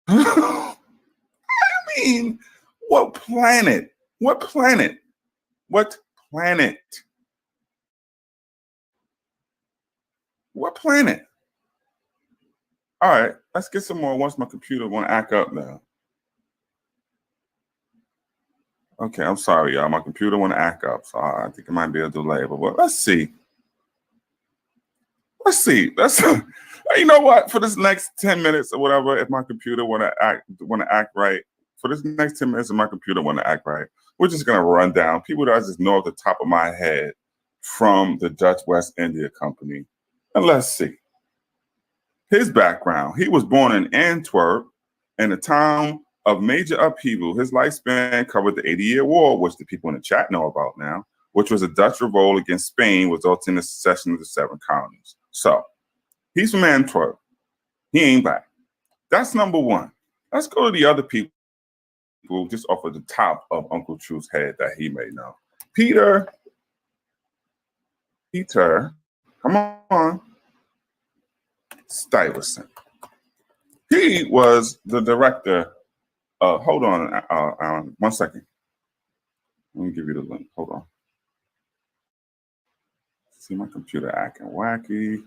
I mean, what planet? What planet? What planet? What planet? All right, let's get some more once my computer won't act up now. Okay, I'm sorry, y'all. My computer want to act up, so I think it might be a delay. But well, let's see. Let's you know what? For this next 10 minutes or whatever, if my computer want to act right, for this next 10 minutes, if my computer want to act right, we're just gonna run down people that I just know at the top of my head from the Dutch West India Company, and let's see his background. He was born in Antwerp in a town of major upheaval. His lifespan covered the 80-Year War, which the people in the chat know about now, which was a Dutch revolt against Spain, resulting in the secession of the 7 colonies. So he's from Antwerp. He ain't black. That's number one. Let's go to the other people just off of the top of Uncle Truth's head that he may know. Peter, come on, Stuyvesant. He was the director. Hold on, 1 second. Let me give you the link. Hold on. See my computer acting wacky.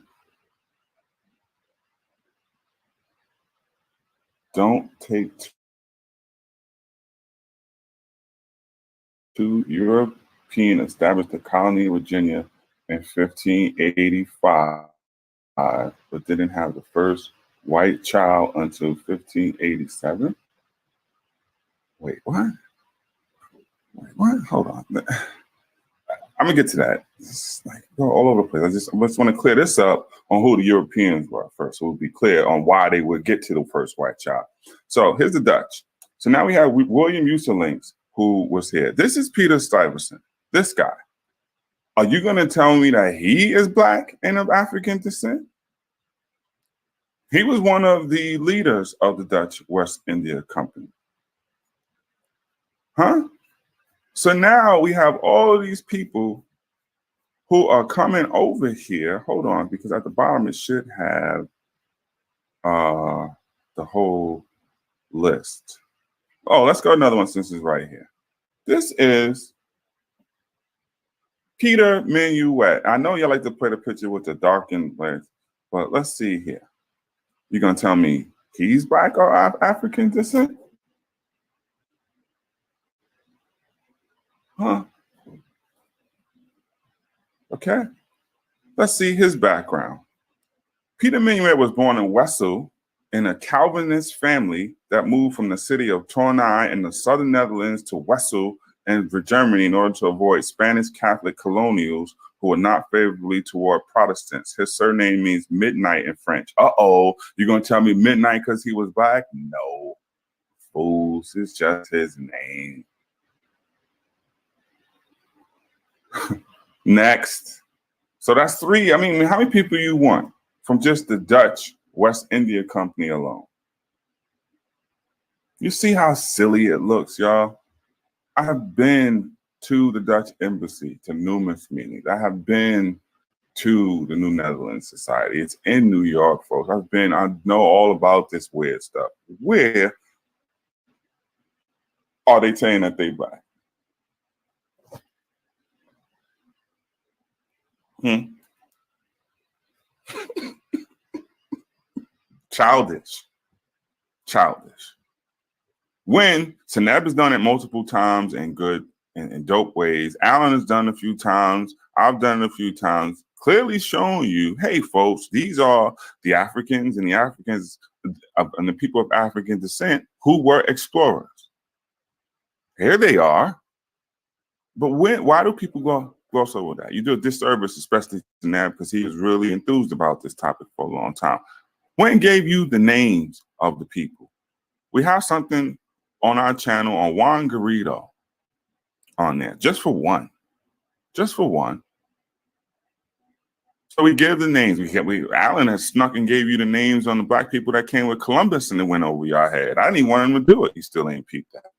Don't take two European established the colony of Virginia in 1585, but didn't have the first white child until 1587. Wait, what? Hold on. I'm gonna get to that. It's like go all over the place. I just want to clear this up on who the Europeans were first, so we'll be clear on why they would get to the first white child. So here's the Dutch. So now we have William Uselinks, who was here. This is Peter Stuyvesant. This guy. Are you gonna tell me that he is black and of African descent? He was one of the leaders of the Dutch West India Company. Huh? So now we have all these people who are coming over here. Hold on, because at the bottom it should have the whole list. Oh, let's go another one since it's right here. This is Peter Minuet. I know you like to play the picture with the darkened lens, but let's see here. You're gonna tell me He's black or African descent? Huh? Okay. Let's see his background. Peter Minuet was born in Wessel in a Calvinist family that moved from the city of Tournai in the southern Netherlands to Wessel in Germany in order to avoid Spanish Catholic colonials who were not favorably toward Protestants. His surname means midnight in French. Uh-oh, you're going to tell me midnight because he was black? No, fools, it's just his name. Next. So that's 3. I mean, how many people you want from just the Dutch West India Company alone? You see how silly it looks, y'all? I have been to the Dutch Embassy, to numerous meetings. I have been to the New Netherlands Society. It's in New York, folks. I know all about this weird stuff. Where are they saying that they black? Childish. When Seneb has done it multiple times in good and dope ways, Alan has done it a few times, I've done it a few times, clearly showing you, hey, folks, these are the Africans and the people of African descent who were explorers. Here they are. But why do people gloss over that? You do a disservice, especially to Seneb, because he was really enthused about this topic for a long time. When gave you the names of the people? We have something on our channel on Juan Garrido on there, just for one. So we give the names. Alan has snuck and gave you the names on the black people that came with Columbus and it went over your head. I didn't even want him to do it. He still ain't peeped that.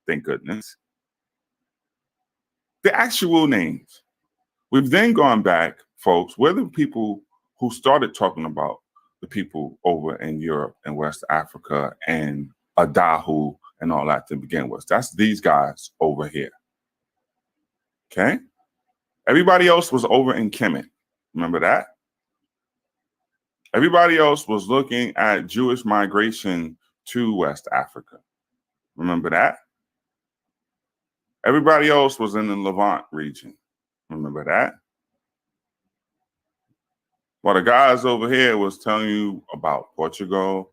Thank goodness. The actual names. We've then gone back, folks. We're the people who started talking about the people over in Europe and West Africa and Adahu and all that to begin with. That's these guys over here. Okay? Everybody else was over in Kemet. Remember that? Everybody else was looking at Jewish migration to West Africa. Remember that? Everybody else was in the Levant region. Remember that? While the guys over here was telling you about Portugal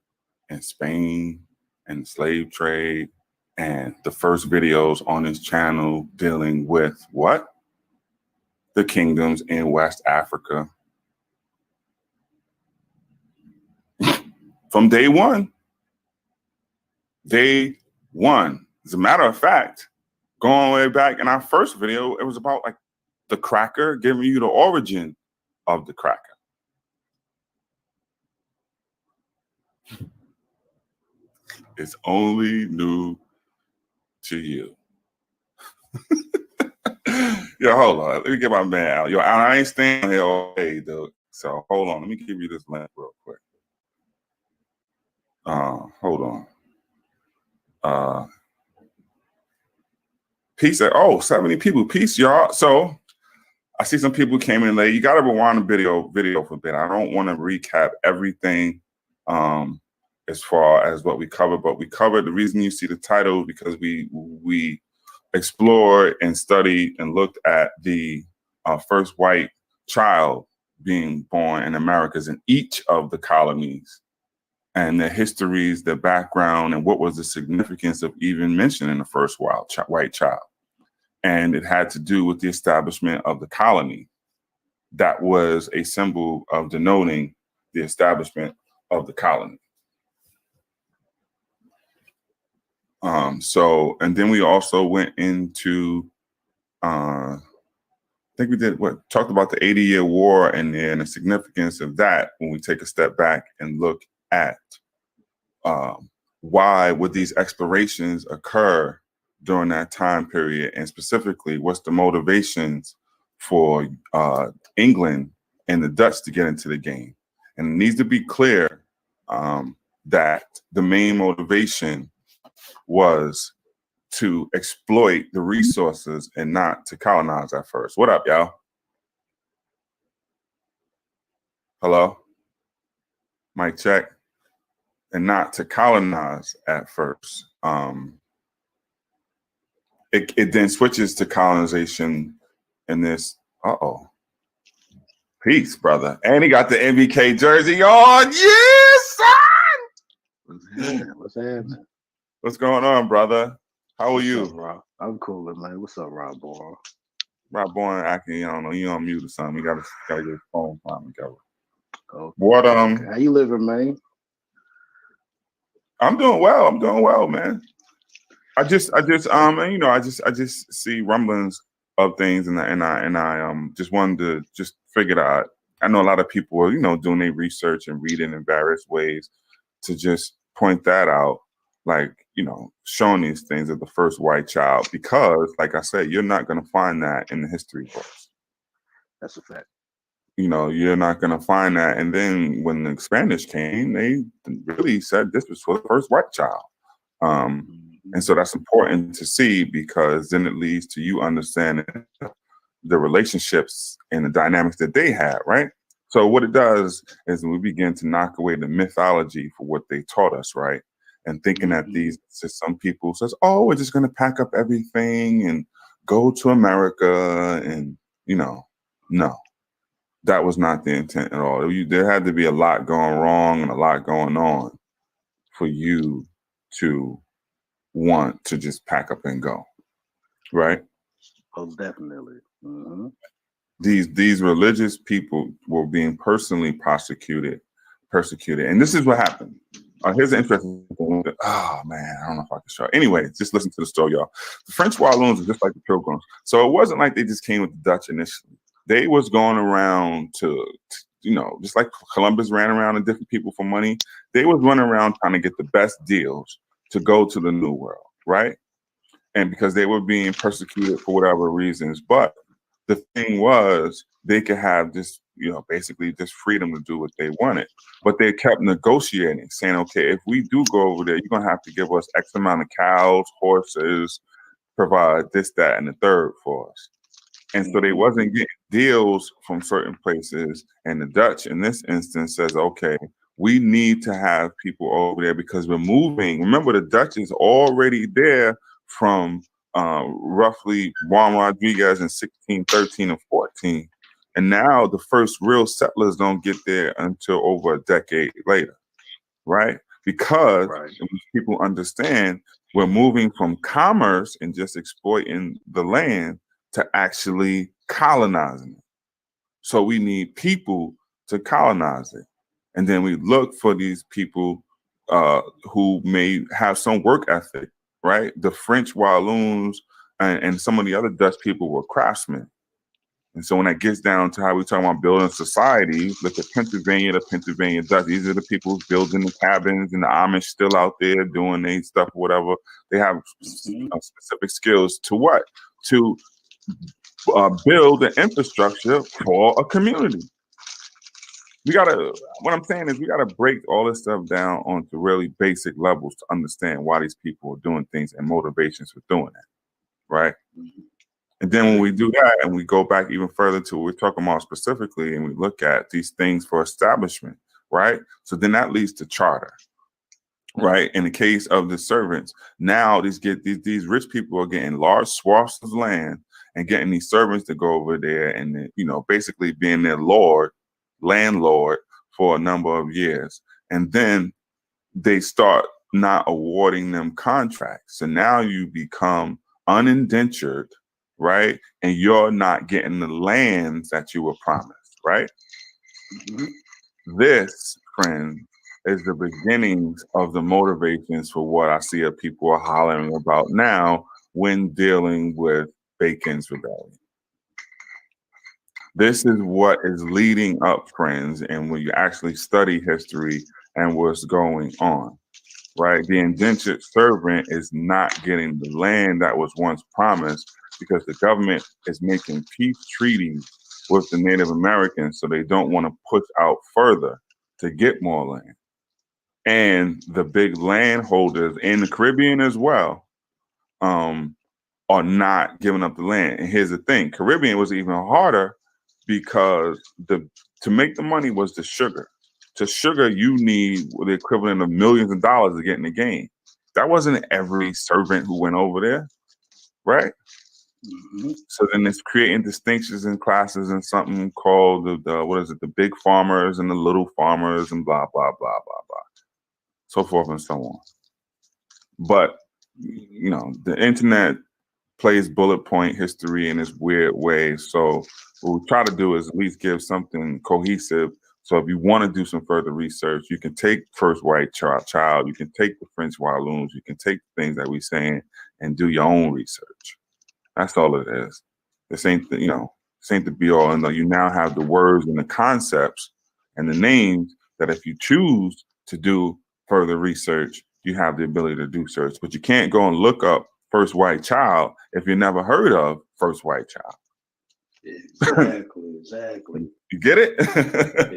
and Spain and the slave trade and the first videos on his channel dealing with what? The kingdoms in West Africa. From day one. Day one. As a matter of fact, going way back in our first video, it was about like the cracker, giving you the origin of the cracker. It's only new to you. Yo, hold on. Let me get my man out. Yo, I ain't staying here all day, dude. So hold on. Let me give you this link real quick. Hold on. Peace. 70 people. Peace, y'all. So I see some people came in late. You got to rewind the video for a bit. I don't want to recap everything as far as what we covered, but we covered the reason you see the title because we explored and studied and looked at the first white child being born in Americas in each of the colonies and the histories, the background, and what was the significance of even mentioning the first white child. And it had to do with the establishment of the colony. That was a symbol of denoting the establishment of the colony. And then we also went into, I think we talked about the 80-year war and the significance of that when we take a step back and look at why would these explorations occur during that time period, and specifically what's the motivations for England and the Dutch to get into the game. And it needs to be clear that the main motivation was to exploit the resources and not to colonize at first. What up, y'all? Hello? Mic check. and not to colonize at first. It then switches to colonization in this. Peace, brother. And he got the MBK jersey on. Yes, son!
What's happening?
What's going on, brother? How are
What's
you?
up, Rob? I'm coolin', man. What's up, Rob boy?
Rob Boy acting, I don't know, you on mute or something. You gotta get his phone time together.
Okay.
What
Okay. How you living, man?
I'm doing well, man. I just see rumblings of things, and I just wanted to just figure out. I know a lot of people are, doing their research and reading in various ways to just point that out, like, showing these things of the first white child, because, like I said, you're not going to find that in the history books.
That's a fact.
You're not going to find that. And then when the Spanish came, they really said this was for the first white child. And so that's important to see, because then it leads to you understanding the relationships and the dynamics that they had, right? So what it does is we begin to knock away the mythology for what they taught us, right? And thinking that some people says, oh, we're just going to pack up everything and go to America. And, no, that was not the intent at all. There had to be a lot going wrong and a lot going on for you to want to just pack up and go, right?
Oh, definitely. Mm-hmm.
These religious people were being personally persecuted, and this is what happened. Here's an interesting thing. Oh man, I don't know if I can show. Anyway, just listen to the story, y'all. The French Walloons are just like the Pilgrims, so it wasn't like they just came with the Dutch initially. They was going around to just like Columbus ran around and different people for money. They was running around trying to get the best deals to go to the New World, right? And because they were being persecuted for whatever reasons. But the thing was, they could have this, basically this freedom to do what they wanted. But they kept negotiating, saying, okay, if we do go over there, you're going to have to give us X amount of cows, horses, provide this, that, and the third for us. And so they wasn't getting deals from certain places. And the Dutch, in this instance, says, okay, we need to have people over there because we're moving. Remember, the Dutch is already there from roughly Juan Rodriguez in 1613 and 14. And now the first real settlers don't get there until over a decade later, right? Because people understand we're moving from commerce and just exploiting the land to actually colonizing it. So we need people to colonize it. And then we look for these people who may have some work ethic, right? The French Walloons and some of the other Dutch people were craftsmen. And so when that gets down to how we talk about building society, look at Pennsylvania, the Pennsylvania Dutch. These are the people building the cabins, and the Amish still out there doing their stuff, whatever. They have specific skills to what? To build an infrastructure for a community. What I'm saying is we gotta break all this stuff down onto really basic levels to understand why these people are doing things and motivations for doing it, right? And then when we do that and we go back even further to what we're talking about specifically, and we look at these things for establishment, right? So then that leads to charter, right? In the case of the servants, now these rich people are getting large swaths of land and getting these servants to go over there and, basically being their landlord for a number of years. And then they start not awarding them contracts. So now you become unindentured, right? And you're not getting the lands that you were promised, right? This, friend, is the beginnings of the motivations for what I see people are hollering about now when dealing with Bacon's Rebellion. This is what is leading up, friends, and when you actually study history and what's going on, right? The indentured servant is not getting the land that was once promised because the government is making peace treaties with the Native Americans, so they don't want to push out further to get more land. And the big landholders in the Caribbean as well are not giving up the land. And here's the thing, Caribbean was even harder because to make the money was the sugar. to sugar, you need the equivalent of millions of dollars to get in the game. That wasn't every servant who went over there, right?
Mm-hmm.
So then it's creating distinctions in classes and something called the what is it? The big farmers and the little farmers and blah blah blah blah blah, so forth and so on. But you know, the internet plays bullet point history in this weird way. So what we try to do is at least give something cohesive. So if you want to do some further research, you can take First White Child, you can take the French Walloons, you can take things that we're saying and do your own research. That's all it is. This ain't the, this ain't the be all and all. You now have the words and the concepts and the names that if you choose to do further research, you have the ability to do search. But you can't go and look up First White Child if you never heard of First White Child.
Exactly.
You get it?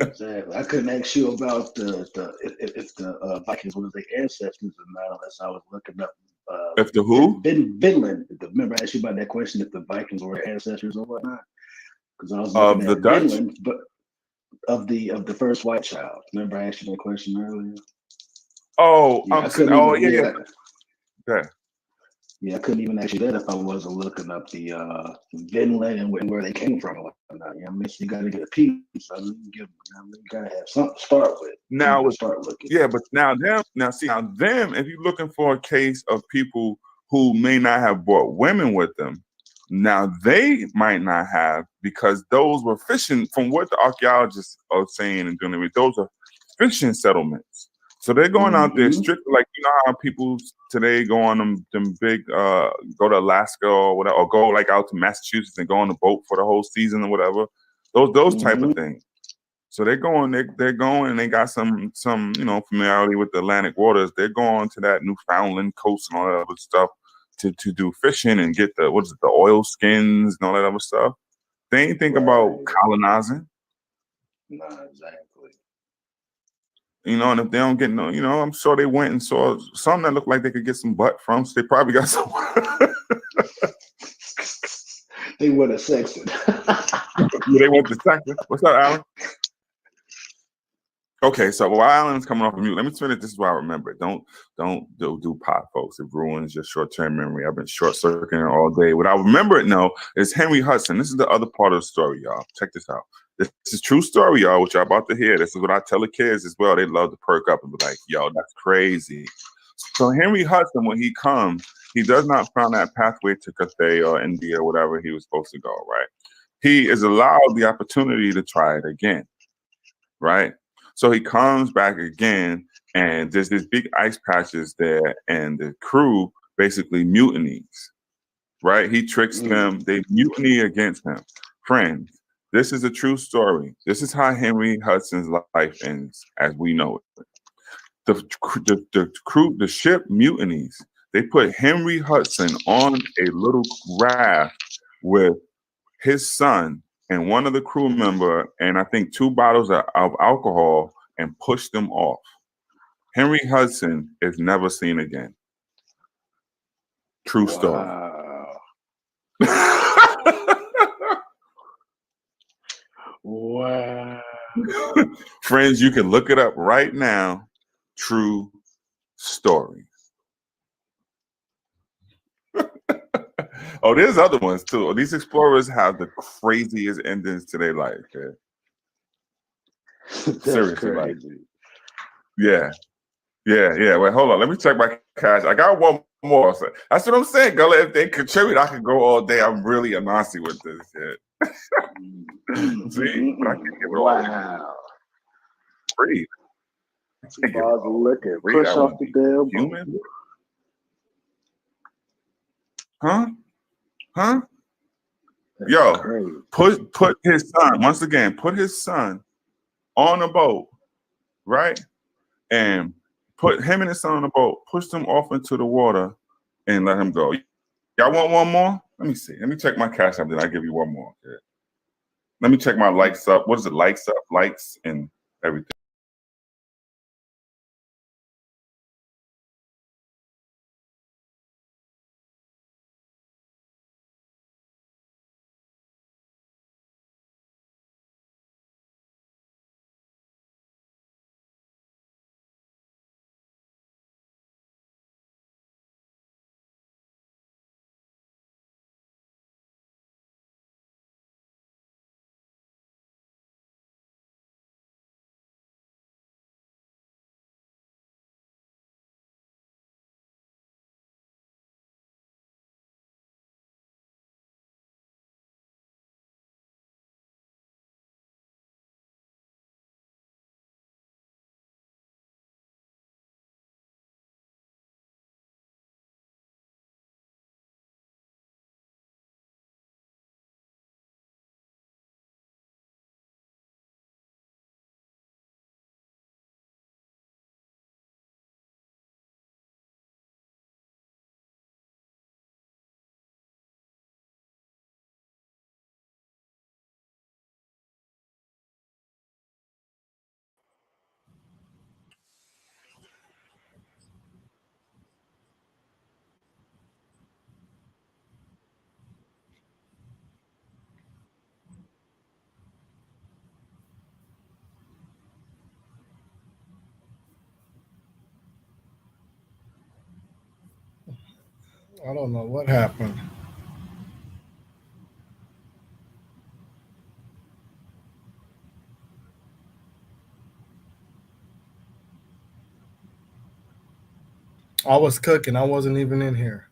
Exactly. I couldn't ask you about if the Vikings were their ancestors or not, unless I was looking up.
If the who?
Vinland. Remember, I asked you about that question if the Vikings were ancestors or whatnot. Because I was
Of
looking
the
at
Dutch?
Vinland, but of the First White Child. Remember, I asked you that question earlier.
Oh,
Yeah,
yeah. Okay.
Yeah, I couldn't even ask you that if I wasn't looking up the Vinland and where they came from and whatnot. You know what I mean? So you got to get a piece. You got to have something to start with.
Now,
start looking.
Yeah, but now them, if you're looking for a case of people who may not have brought women with them, now they might not have because those were fishing, from what the archaeologists are saying and doing, those are fishing settlements. So they're going out there strictly, like, you know how people today go on them big, go to Alaska or whatever, or go like out to Massachusetts and go on the boat for the whole season or whatever. Those type of things. So they're going, and they got some familiarity with the Atlantic waters. They're going to that Newfoundland coast and all that other stuff to do fishing and get the oil skins and all that other stuff. They ain't think about colonizing.
No, exactly.
And if they don't get I'm sure they went and saw something that looked like they could get some butt from. So they probably got some.
They went to Sexton.
They went to Texas. What's up, Alan? Okay, so while Alan's coming off of mute, let me finish. This is why I remember it. Don't do pot, folks. It ruins your short-term memory. I've been short-circuiting all day. What I remember it now is Henry Hudson. This is the other part of the story, y'all. Check this out. This is true story, y'all, which y'all about to hear. This is what I tell the kids as well. They love to perk up and be like, yo, that's crazy. So Henry Hudson, when he comes, he does not find that pathway to Cathay or India or whatever he was supposed to go, right? He is allowed the opportunity to try it again, right? So he comes back again, and there's these big ice patches there, and the crew basically mutinies, right? He tricks them. They mutiny against him. Friends, this is a true story. This is how Henry Hudson's life ends, as we know it. The ship mutinies. They put Henry Hudson on a little raft with his son and one of the crew member, and I think 2 bottles of alcohol, and pushed them off. Henry Hudson is never seen again. True story.
Wow.
Friends, you can look it up right now. True story. Oh, there's other ones too. These explorers have the craziest endings to their life. Seriously,
crazy.
Like, yeah. Wait, hold on. Let me check my cash. I got one more. So that's what I'm saying, Gullah. If they contribute, I could go all day. I'm really a Nazi with this shit. See, but I can't give it all.
Wow.
Free.
Look at push off the damn
human. Huh?
That's
Yo,
crazy.
put his son, once again, put his son on a boat, right? And put him and his son on a boat, push them off into the water, and let him go. Y'all want one more? Let me see. Let me check my cash app, then I'll give you one more. Okay. Let me check my likes up. What is it? Likes up, likes, and everything.
I don't know what happened. I was cooking. I wasn't even in here.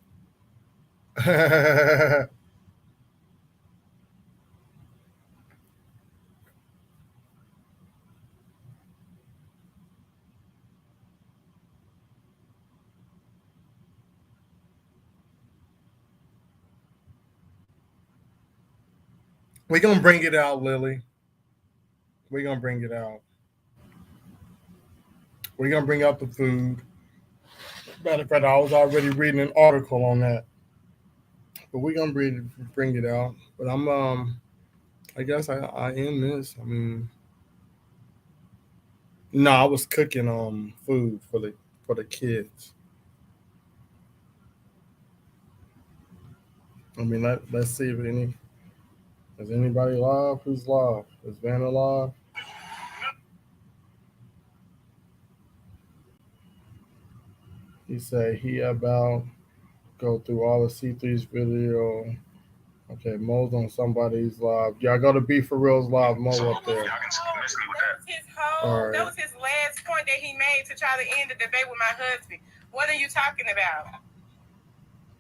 We're gonna bring it out, Lily. We're gonna bring it out. We're gonna bring out the food. Matter of fact, I was already reading an article on that. But we're gonna bring it out. But I guess I end this. I mean, no, I was cooking food for the kids. I mean, let's see if any is anybody live. Who's live? Is Vanna live? He said he about go through all the C3's video. Okay, Mo's on somebody's live. Y'all go to Be For Real's live. Mo up there.
That was his last point that he made to try to end the debate with my husband. What are you talking about?